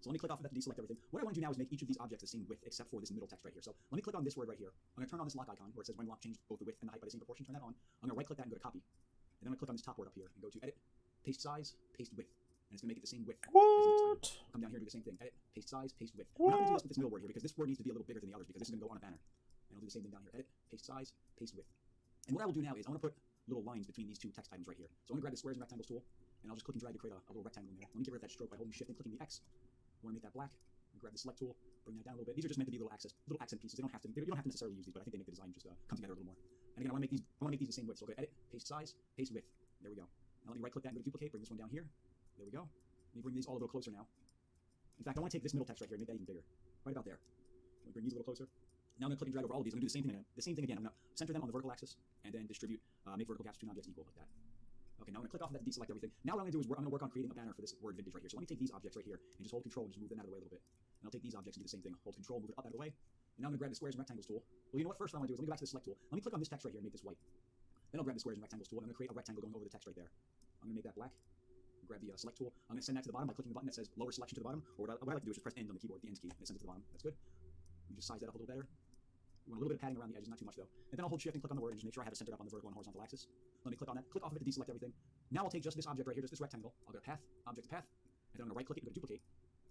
So let me click off of that to deselect everything. What I want to do now is make each of these objects the same width, except for this middle text right here. So let me click on this word right here. I'm going to turn on this lock icon where it says when lock changed both the width and the height by the same proportion. Turn that on. I'm going to right click that and go to copy. And then I'm going to click on this top word up here and go to edit, paste size, paste width. And it's going to make it the same width as the next line. Come down here and do the same thing. Edit, paste size, paste width. We're not going to do this with this middle word here because this word needs to be a little bigger than the others because this is going to go on a banner. And I'll do the same thing down here. Edit, paste size, paste width. And what I will do now is I want to put little lines between these two text items right here. So I'm going to grab the squares and rectangles tool, and I'll just click and drag to create a little rectangle in there. Let me get rid of that stroke by holding shift and clicking the X. I want to make that black. Grab the select tool, bring that down a little bit. These are just meant to be little accent pieces. You don't have to necessarily use these, but I think they make the design just come together a little more. And again, I want to make these the same width. So I'll go edit, paste size, paste width. There we go. Now let me right click that and go to duplicate. Bring this one down here. There we go. Let me bring these all a little closer now. In fact, I want to take this middle text right here and make that even bigger. Right about there. Let me bring these a little closer. Now I'm going to click and drag over all of these. I'm going to do the same thing again. I'm going to center them on the vertical axis and then distribute, make vertical gaps between objects equal like that. Okay, now I'm going to click off of that to deselect everything. Now what I'm going to do is I'm going to work on creating a banner for this word vintage right here. So let me take these objects right here and just hold control and just move them out of the way a little bit. And I'll take these objects and do the same thing. Hold control, move it up out of the way. And now I'm going to grab the squares and rectangles tool. Well, you know what? First what I'm going to do is let me go back to the select tool. Let me click on this text right here and make this white. Then I'll grab the squares and rectangles tool and I'm going to create a rectangle going over the text right there. I'm going to make that black. Grab the select tool. I'm going to send that to the bottom by clicking the button that says lower selection to the bottom. Or what I like to do is just press end on the keyboard, the end key, and it sends it to the bottom. That's good. You just size that up a little better. We want a little bit of padding around the edges, not too much though. And then I'll hold shift and click on the word and just make sure I have it centered up on the vertical and horizontal axis. Let me click on that. Click off of it to deselect everything. Now I'll take just this object right here, just this rectangle. I'll go to path, object to path, and then I'm going to right click it and go to duplicate.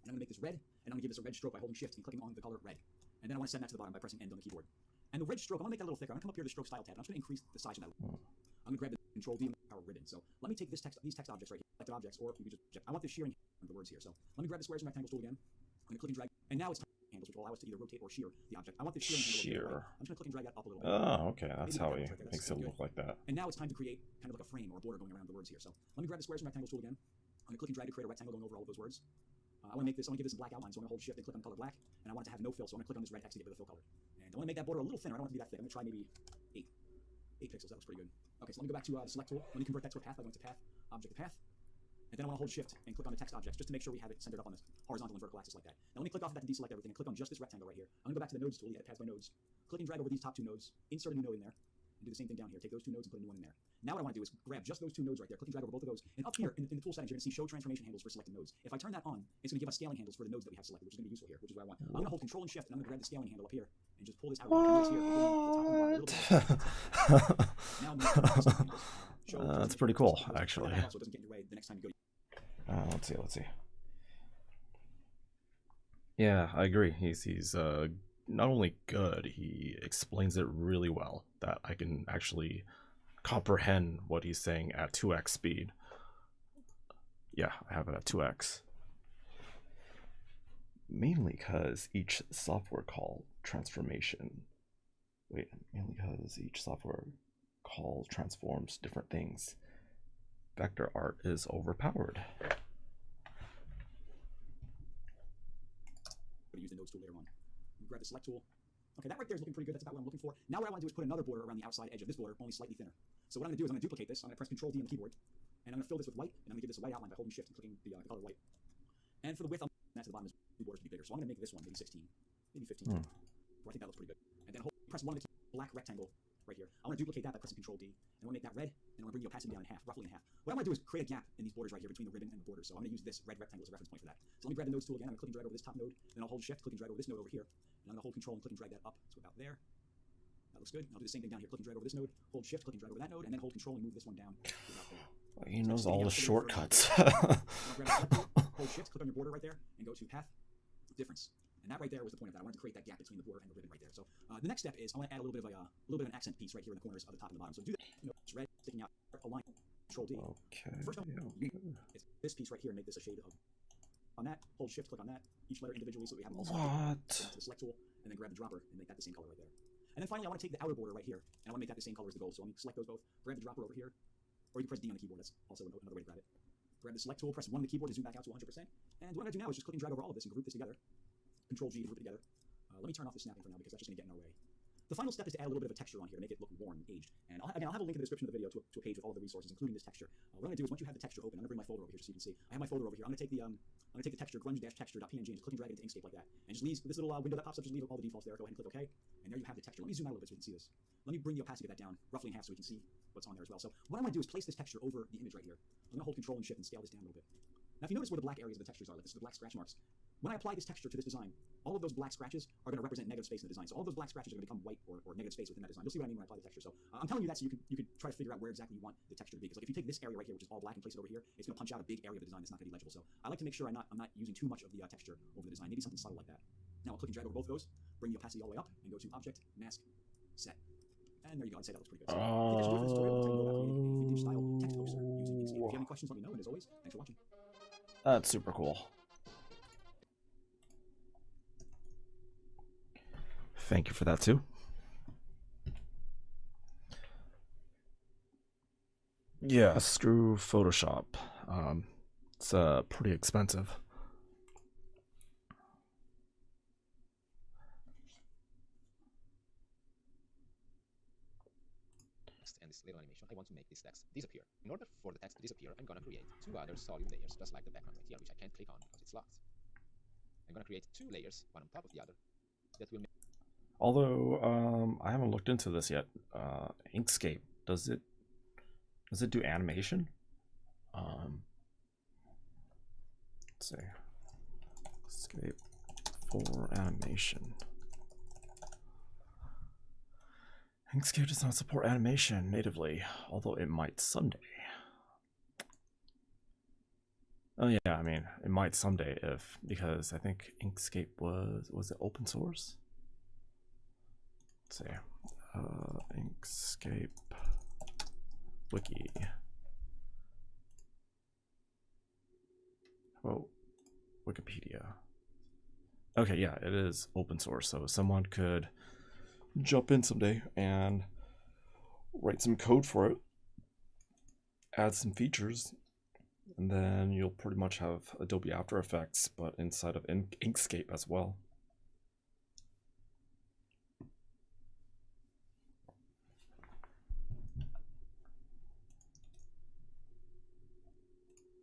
And I'm going to make this red, and I'm going to give this a red stroke by holding shift and clicking on the color red. And then I want to send that to the bottom by pressing end on the keyboard. And the red stroke, I'm going to make that a little thicker. I'm going to come up here to the stroke style tab. I'm just going to increase the size of that. I'm going to grab the control D and power ribbon. So let me take these text objects right here, selected objects, or you could just, I want this shearing of the words here. So let me grab the squares and rectangles tool again. I'm going to click and drag, and now it's handles, which will allow us to either rotate or shear the object. I want this shearing handle. I'm just going to click and drag that up a little bit. Oh, okay, that's how he makes it look like that. And now it's time to create kind of like a frame or a border going around the words here. So let me grab the squares and rectangles tool again. I'm going to click and drag to create a rectangle going over all of those words. I want to give this a black outline, so I'm going to hold shift and click on the color black, and I want it to have no fill, so I'm going to click on this red X to get rid of the fill color. And I want to make that border a little thinner. I don't want it to be that thick. I'm going to try maybe 8 pixels. That looks pretty good. Okay, so let me go back to the select tool. Let me convert that to a path by going to path, object to path. And then I want to hold shift and click on the text objects just to make sure we have it centered up on the horizontal and vertical axis like that. Now let me click off of that to deselect everything and click on just this rectangle right here. I'm going to go back to the nodes tool, the edit paths by nodes. Click and drag over these top 2 nodes, insert a new node in there, and do the same thing down here. Take those 2 nodes and put a new one in there. Now what I want to do is grab just those two nodes right there, click and drag over both of those, and up here in the tool settings, you're going to see show transformation handles for selected nodes. If I turn that on, it's going to give us scaling handles for the nodes that we have selected, which is going to be useful here, which is what I want. I'm going to hold Control and Shift, and I'm going to grab the scaling handle up here, and just pull this out. That's pretty cool, actually. So it doesn't get in your way the next time you go. Let's see. Yeah, I agree. He's not only good, he explains it really well, that I can actually comprehend what he's saying at 2x speed. Yeah, I have it at 2x. Mainly because each software call transforms different things. Vector art is overpowered. Use the nodes tool later on. Grab the select tool. Okay, that right there is looking pretty good. That's about what I'm looking for. Now what I want to do is put another border around the outside edge of this border, only slightly thinner. So what I'm going to do is I'm going to duplicate this. I'm going to press Control D on the keyboard, and I'm going to fill this with white, and I'm going to give this a white outline by holding Shift and clicking the color white. And for the width, that's to the bottom is two borders to be bigger. So I'm going to make this one maybe 16, maybe 15. I think that looks pretty good. And then press one of the black rectangle right here. I want to duplicate that by pressing Control D. And I want to make that red, and I want to bring the opacity down in half, roughly in half. What I want to do is create a gap in these borders right here between the ribbon and the border. So I'm going to use this red rectangle as a reference point for that. So let me grab the nodes tool again. I'm going to click and drag over this top node. Then I'll hold Shift, click and drag over this node over here. And I'm going to hold Control and click and drag that up to about there. That looks good. And I'll do the same thing down here. Click and drag over this node. Hold Shift, click and drag over that node, and then hold Control and move this one down to about there. He knows all the shortcuts. Hold Shift, click on your border right there, and go to Path Difference. And that right there was the point of that. I wanted to create that gap between the border and the ribbon right there. So the next step is I want to add a little bit of an accent piece right here in the corners of the top and the bottom. So do that. It's red sticking out. Align. Control D. Okay. First, it's this piece right here. Make this a shade of. On that, hold Shift, click on that. Each letter individually, so we have them all selected. To the select tool, and then grab the dropper and make that the same color right there. And then finally, I want to take the outer border right here, and I want to make that the same color as the gold. So I'm going to select those both. Grab the dropper over here, or you can press D on the keyboard. That's also another way to grab it. Grab the select tool, press 1 on the keyboard to zoom back out to 100%. And what I'm going to do now is just click and drag over all of this and group this together. Control G to group it together. Let me turn off the snapping for now because that's just going to get in our way. The final step is to add a little bit of a texture on here to make it look worn and aged. And I'll have a link in the description of the video to a page with all of the resources, including this texture. What I'm going to do is once you have the texture open, I'm going to bring my folder over here just so you can see. I have my folder over here. I'm going to take the texture grunge-texture.png and just click and drag it into Inkscape like that. And just leave this little window that pops up, just leave all the defaults there. Go ahead and click OK. And there you have the texture. Let me zoom out a little bit so you can see this. Let me bring the opacity of that down roughly in half so we can see what's on there as well. So what I want to do is place this texture over the image right here. I'm going to hold Control and Shift and scale this down a little bit. Now, if you notice where the black areas of the textures are, like this is the black scratch marks. When I apply this texture to this design, all of those black scratches are going to represent negative space in the design. So all of those black scratches are going to become white or negative space within that design. You'll see what I mean when I apply the texture. So I'm telling you that so you can try to figure out where exactly you want the texture to be. Because like if you take this area right here, which is all black, and place it over here, it's going to punch out a big area of the design that's not going to be legible. So I like to make sure I'm not using too much of the texture over the design. Maybe something subtle like that. Now I'll click and drag over both of those, bring the opacity all the way up, and go to Object, Mask, Set. And there you go. I'd say that looks pretty good. So I think that's it for this tutorial. We'll tell you about creating a vintage style text poster using Inkscape. If you have any questions, let me know. And as always, thanks for watching. That's super cool. Thank you for that too. Yeah, screw Photoshop. It's pretty expensive. And this little animation, I want to make this text disappear. In order for the text to disappear, I'm going to create two other solid layers, just like the background right here, which I can't click on because it's locked. I'm going to create two layers, one on top of the other, that will make. Although I haven't looked into this yet. Inkscape, does it do animation? Let's see. Inkscape for animation. Inkscape does not support animation natively, although it might someday. Oh yeah, I mean, it might someday because I think Inkscape was it open source? Let's see, Inkscape wiki. Oh, Wikipedia. Okay, yeah, it is open source, so someone could jump in someday and write some code for it, add some features, and then you'll pretty much have Adobe After Effects, but inside of Inkscape as well.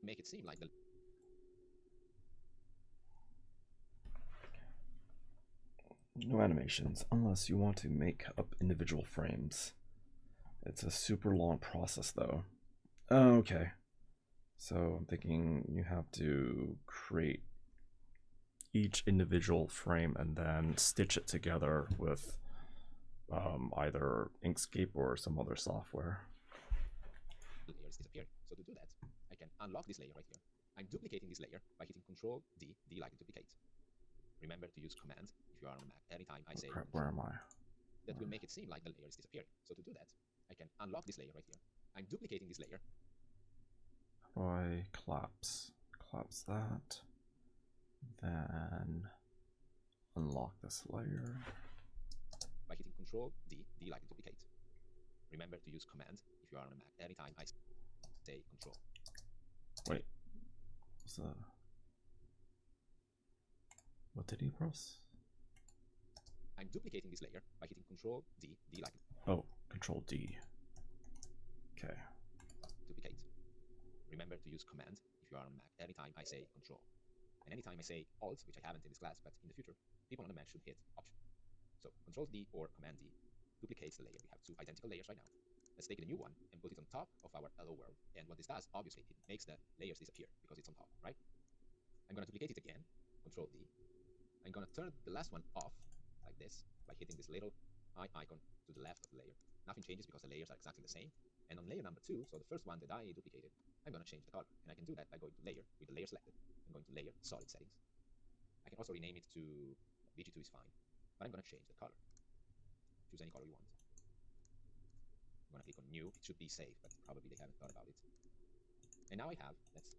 Make it seem like the. No animations, unless you want to make up individual frames. It's a super long process though. Oh, okay. So I'm thinking you have to create each individual frame and then stitch it together with either Inkscape or some other software. Layer is disappearing. So to do that, I can unlock this layer right here. I'm duplicating this layer by hitting Control D, D like duplicate. Remember to use Command if you are on a Mac. Anytime I say Crap, where am I? that will make it seem like the layer is disappearing. So to do that, I can unlock this layer right here. I'm duplicating this layer. How do I collapse that? Then unlock this layer by hitting Control D, D like duplicate. Remember to use Command if you are on a Mac. Anytime I say Control. Wait. What did he press? I'm duplicating this layer by hitting Control D, D like. Oh, Control D. Okay. Duplicate. Remember to use Command if you are on a Mac. Anytime I say Control. And anytime I say Alt, which I haven't in this class, but in the future, people on the Mac should hit Option. So Control D or Command D duplicates the layer. We have two identical layers right now. Let's take the new one and put it on top of our hello world. And what this does, obviously, it makes the layers disappear because it's on top, right? I'm going to duplicate it again, Control D. I'm going to turn the last one off, like this, by hitting this little eye icon to the left of the layer. Nothing changes because the layers are exactly the same. And on layer number 2, so the first one that I duplicated, I'm going to change the color. And I can do that by going to Layer, with the layer selected. I'm going to Layer, Solid Settings. I can also rename it to BG2 is fine. But I'm going to change the color. Choose any color you want. I'm going to click on New. It should be safe, but probably they haven't thought about it. And now I have, let's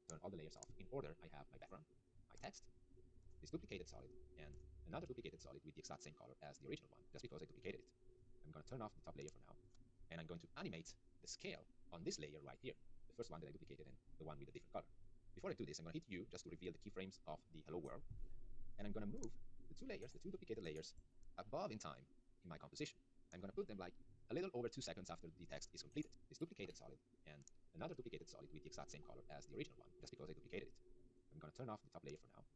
turn all the layers off. In order, I have my background, my text, this duplicated solid, and another duplicated solid with the exact same color as the original one, just because I duplicated it. I'm going to turn off the top layer for now, and I'm going to animate the scale on this layer right here, the first one that I duplicated and the one with a different color. Before I do this, I'm going to hit U just to reveal the keyframes of the hello world, and I'm going to move the two layers, the two duplicated layers, above in time in my composition. I'm going to put them like a little over 2 seconds after the text is completed. This duplicated solid and another duplicated solid with the exact same color as the original one, just because I duplicated it. I'm going to turn off the top layer for now,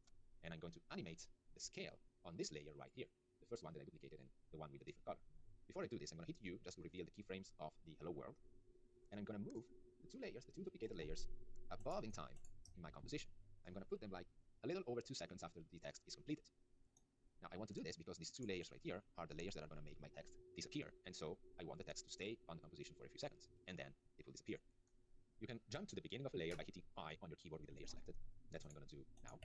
and I'm going to animate the scale on this layer right here, the first one that I duplicated and the one with a different color. Before I do this, I'm going to hit U just to reveal the keyframes of the hello world, and I'm going to move the two layers, the two duplicated layers, above in time in my composition. I'm going to put them like a little over 2 seconds after the text is completed. Now I want to do this because these two layers right here are the layers that are going to make my text disappear, and so I want the text to stay on the composition for a few seconds, and then it will disappear. You can jump to the beginning of a layer by hitting I on your keyboard with the layer selected. That's what I'm going to do now.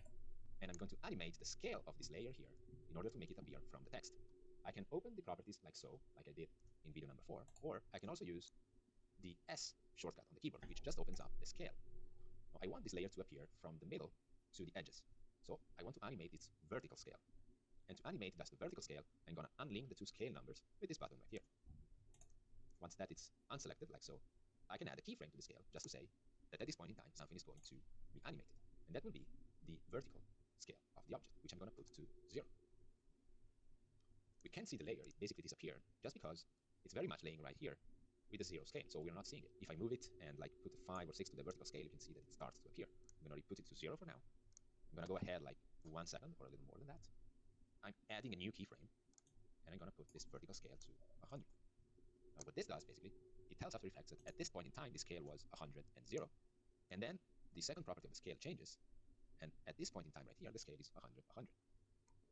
And I'm going to animate the scale of this layer here in order to make it appear from the text. I can open the properties like so, like I did in video number 4, or I can also use the S shortcut on the keyboard, which just opens up the scale. Now, I want this layer to appear from the middle to the edges, so I want to animate its vertical scale. And to animate just the vertical scale, I'm going to unlink the two scale numbers with this button right here. Once that is unselected, like so, I can add a keyframe to the scale just to say that at this point in time, something is going to be animated. And that will be the vertical scale of the object, which I'm going to put to 0. We can't see the layer, it basically disappeared, just because it's very much laying right here with a 0 scale, so we're not seeing it. If I move it and like put a 5 or 6 to the vertical scale, you can see that it starts to appear. I'm going to put it to 0 for now. I'm going to go ahead like 1 second or a little more than that. I'm adding a new keyframe, and I'm going to put this vertical scale to 100. Now what this does, basically, it tells After Effects that at this point in time, the scale was 100 and 0, and then the second property of the scale changes, and at this point in time right here, the scale is 100, 100.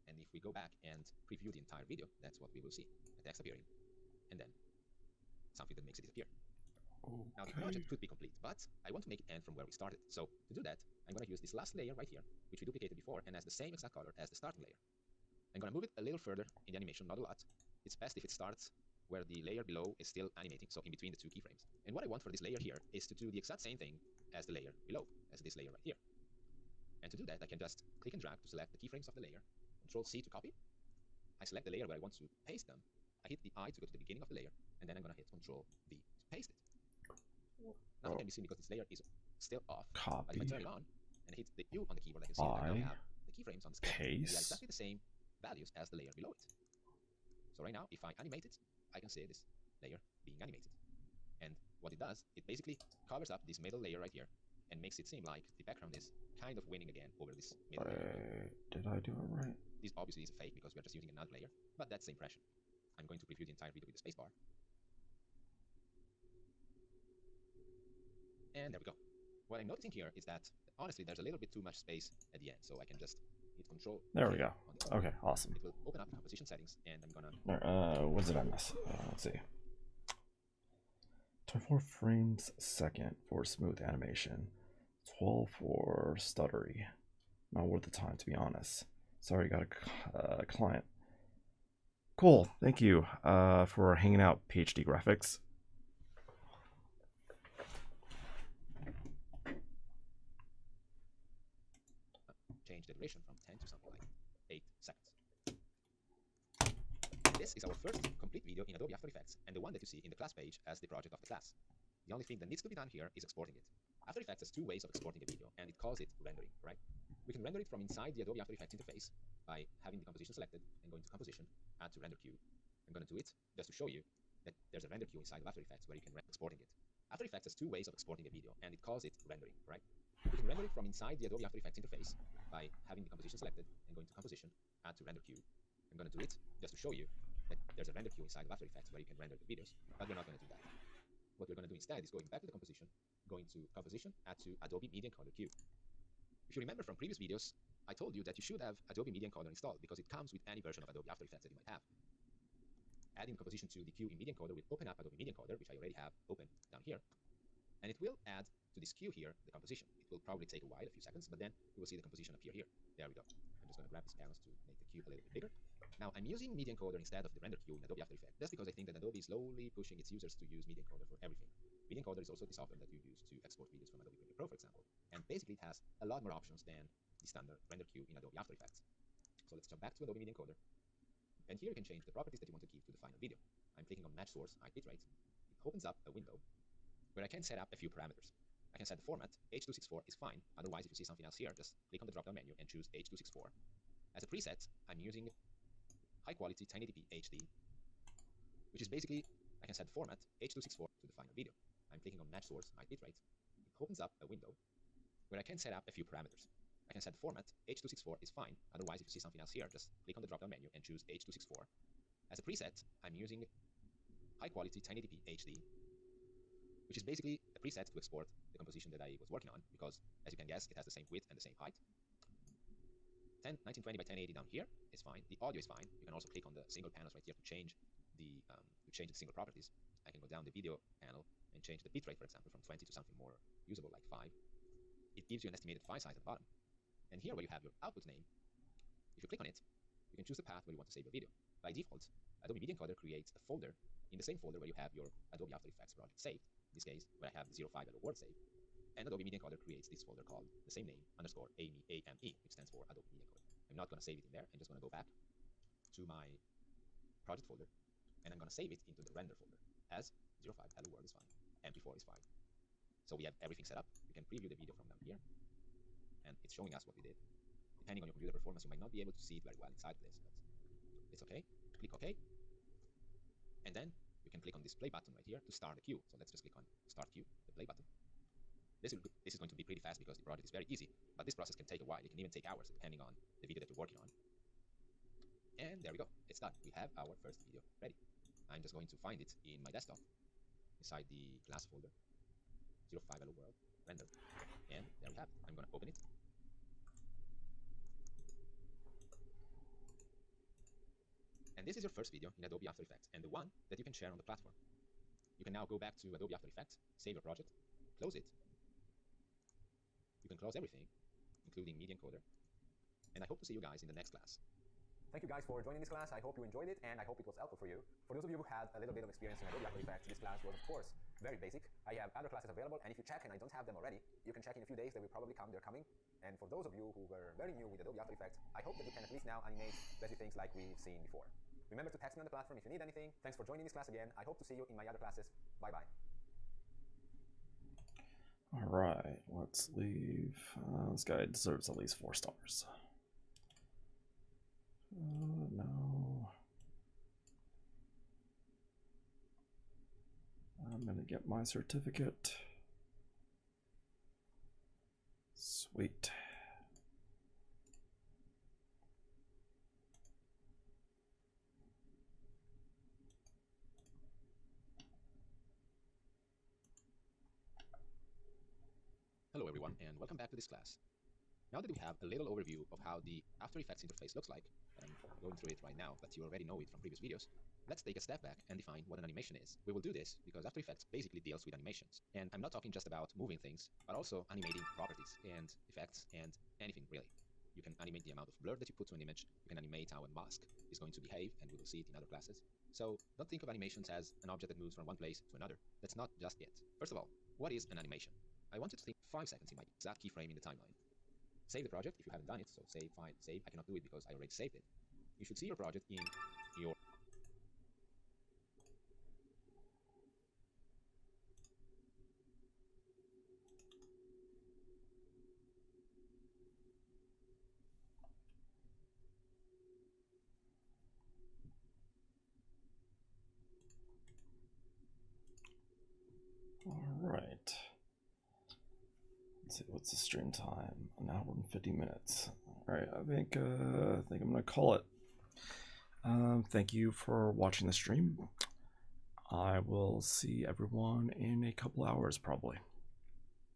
And if we go back and preview the entire video, that's what we will see, a text appearing, and then something that makes it disappear. Okay. Now the project could be complete, but I want to make it end from where we started. So to do that, I'm going to use this last layer right here, which we duplicated before, and has the same exact color as the starting layer. I'm going to move it a little further in the animation, not a lot. It's best if it starts where the layer below is still animating, so in between the two keyframes. And what I want for this layer here is to do the exact same thing as the layer below, as this layer right here. And to do that, I can just click and drag to select the keyframes of the layer, Control C to copy. I select the layer where I want to paste them. I hit the I to go to the beginning of the layer, and then I'm going to hit Control V to paste it. Nothing can be seen because this layer is still off. But if I turn it on and hit the U on the keyboard, I can see that I now have the keyframes on the scale. They are exactly the same values as the layer below it. So right now, if I animate it, I can see this layer being animated. And what it does, it basically covers up this middle layer right here and makes it seem like the background is kind of winning again over this middle layer. Did I do it right? This obviously is a fake because we're just using another layer, but that's the impression. I'm going to preview the entire video with the spacebar. And there we go. What I'm noticing here is that, honestly, there's a little bit too much space at the end, so I can just hit Control. There we go. On the Okay, awesome. It will open up the composition settings, and I'm gonna. What did I miss? Let's see. 24 frames a second for smooth animation. 12 for stuttery. Not worth the time, to be honest. Sorry, got a client. Cool. Thank you for hanging out, PhD Graphics. Change the duration from 10 to something like 8 seconds. This is our first complete video in Adobe After Effects, and the one that you see in the class page as the project of the class. The only thing that needs to be done here is exporting it. After Effects has two ways of exporting a video, and it calls it rendering, right? We can render it from inside the Adobe After Effects interface by having the composition selected and going to Composition, Add to Render Queue. I'm going to do it just to show you that there's a render queue inside of After Effects where you can exporting it. After Effects has two ways of exporting a video, and it calls it rendering, right? We can render it from inside the Adobe After Effects interface by having the composition selected and going to Composition, Add to Render Queue. I'm going to do it just to show you that there's a render queue inside of After Effects where you can render the videos, but we're not going to do that. What we're going to do instead is going back to the composition, going to Composition, Add to Adobe Media Encoder Queue. If you remember from previous videos, I told you that you should have Adobe Media Encoder installed because it comes with any version of Adobe After Effects that you might have. Adding composition to the queue in Media Encoder will open up Adobe Media Encoder, which I already have open down here, and it will add to this queue here the composition. It will probably take a while, a few seconds, but then we will see the composition appear here. There we go. I'm just going to grab this canvas to make the cube a little bit bigger. Now I'm using Media Encoder instead of the render queue in Adobe After Effects. That's because I think that Adobe is slowly pushing its users to use Media Encoder for everything. Media Encoder is also the software that you use to export videos from Adobe Premiere Pro, for example. And basically it has a lot more options than the standard render queue in Adobe After Effects. So let's jump back to Adobe Media Encoder. And here you can change the properties that you want to keep to the final video. I'm clicking on Match Source, Height, Bitrate. It opens up a window where I can set up a few parameters. I can set the format. H.264 is fine. Otherwise, if you see something else here, just click on the drop-down menu and choose H.264. As a preset, I'm using high quality 1080p HD, which is basically, I can set the format H.264 to the final video. I'm clicking on Match Source, Height, Bitrate. It opens up a window where I can set up a few parameters. I can set the format H.264 is fine. Otherwise, if you see something else here, just click on the drop-down menu and choose H.264. As a preset, I'm using high quality 1080p HD, which is basically a preset to export the composition that I was working on, because as you can guess, it has the same width and the same height. 1920 by 1080 down here is fine. The audio is fine. You can also click on the single panels right here to change the single properties. I can go down the video panel and change the bitrate, for example, from 20 to something more usable like 5. It gives you an estimated file size at the bottom. And here where you have your output name, if you click on it, you can choose the path where you want to save your video. By default, Adobe Media Encoder creates a folder in the same folder where you have your Adobe After Effects project saved. In this case, where I have the 05 Hello World saved. And Adobe Media Encoder creates this folder called the same name, underscore AME, which stands for Adobe Media Encoder. I'm not going to save it in there. I'm just going to go back to my project folder, and I'm going to save it into the render folder as 05 Hello World is fine, MP4 is fine. So we have everything set up. You can preview the video from down here, and it's showing us what we did. Depending on your computer performance, you might not be able to see it very well inside of this, but it's okay. Click OK, and then you can click on this play button right here to start the queue. So let's just click on Start Queue, the play button. This is going to be pretty fast because the project is very easy, but this process can take a while. It can even take hours depending on the video that you're working on. And there we go. It's done. We have our first video ready. I'm just going to find it in my desktop inside the class folder, 05 Hello World render. And there we have it. I'm going to open it. And this is your first video in Adobe After Effects, and the one that you can share on the platform. You can now go back to Adobe After Effects, save your project, close it. You can close everything, including Media Encoder. And I hope to see you guys in the next class. Thank you guys for joining this class. I hope you enjoyed it, and I hope it was helpful for you. For those of you who had a little bit of experience in Adobe After Effects, this class was, of course, very basic. I have other classes available, and if you check and I don't have them already, you can check in a few days. They will probably come. They're coming. And for those of you who were very new with Adobe After Effects, I hope that you can at least now animate basic things like we've seen before. Remember to text me on the platform if you need anything. Thanks for joining this class again. I hope to see you in my other classes. Bye-bye. All right, let's leave. This guy deserves at least 4 stars. No. I'm gonna get my certificate. Sweet. Hello everyone, and welcome back to this class. Now that we have a little overview of how the After Effects interface looks like, and I'm going through it right now, but you already know it from previous videos, let's take a step back and define what an animation is. We will do this because After Effects basically deals with animations. And I'm not talking just about moving things, but also animating properties and effects and anything really. You can animate the amount of blur that you put to an image, you can animate how a mask is going to behave, and we will see it in other classes. So don't think of animations as an object that moves from one place to another. That's not just it. First of all, what is an animation? I want you to think 5 seconds in my exact keyframe in the timeline. Save the project if you haven't done it, so save, fine, save. I cannot do it because I already saved it. You should see your project in your All right. Let's see, what's the stream time? An hour and 50 minutes. All right, I think I'm gonna call it. Thank you for watching the stream. I will see everyone in a couple hours probably.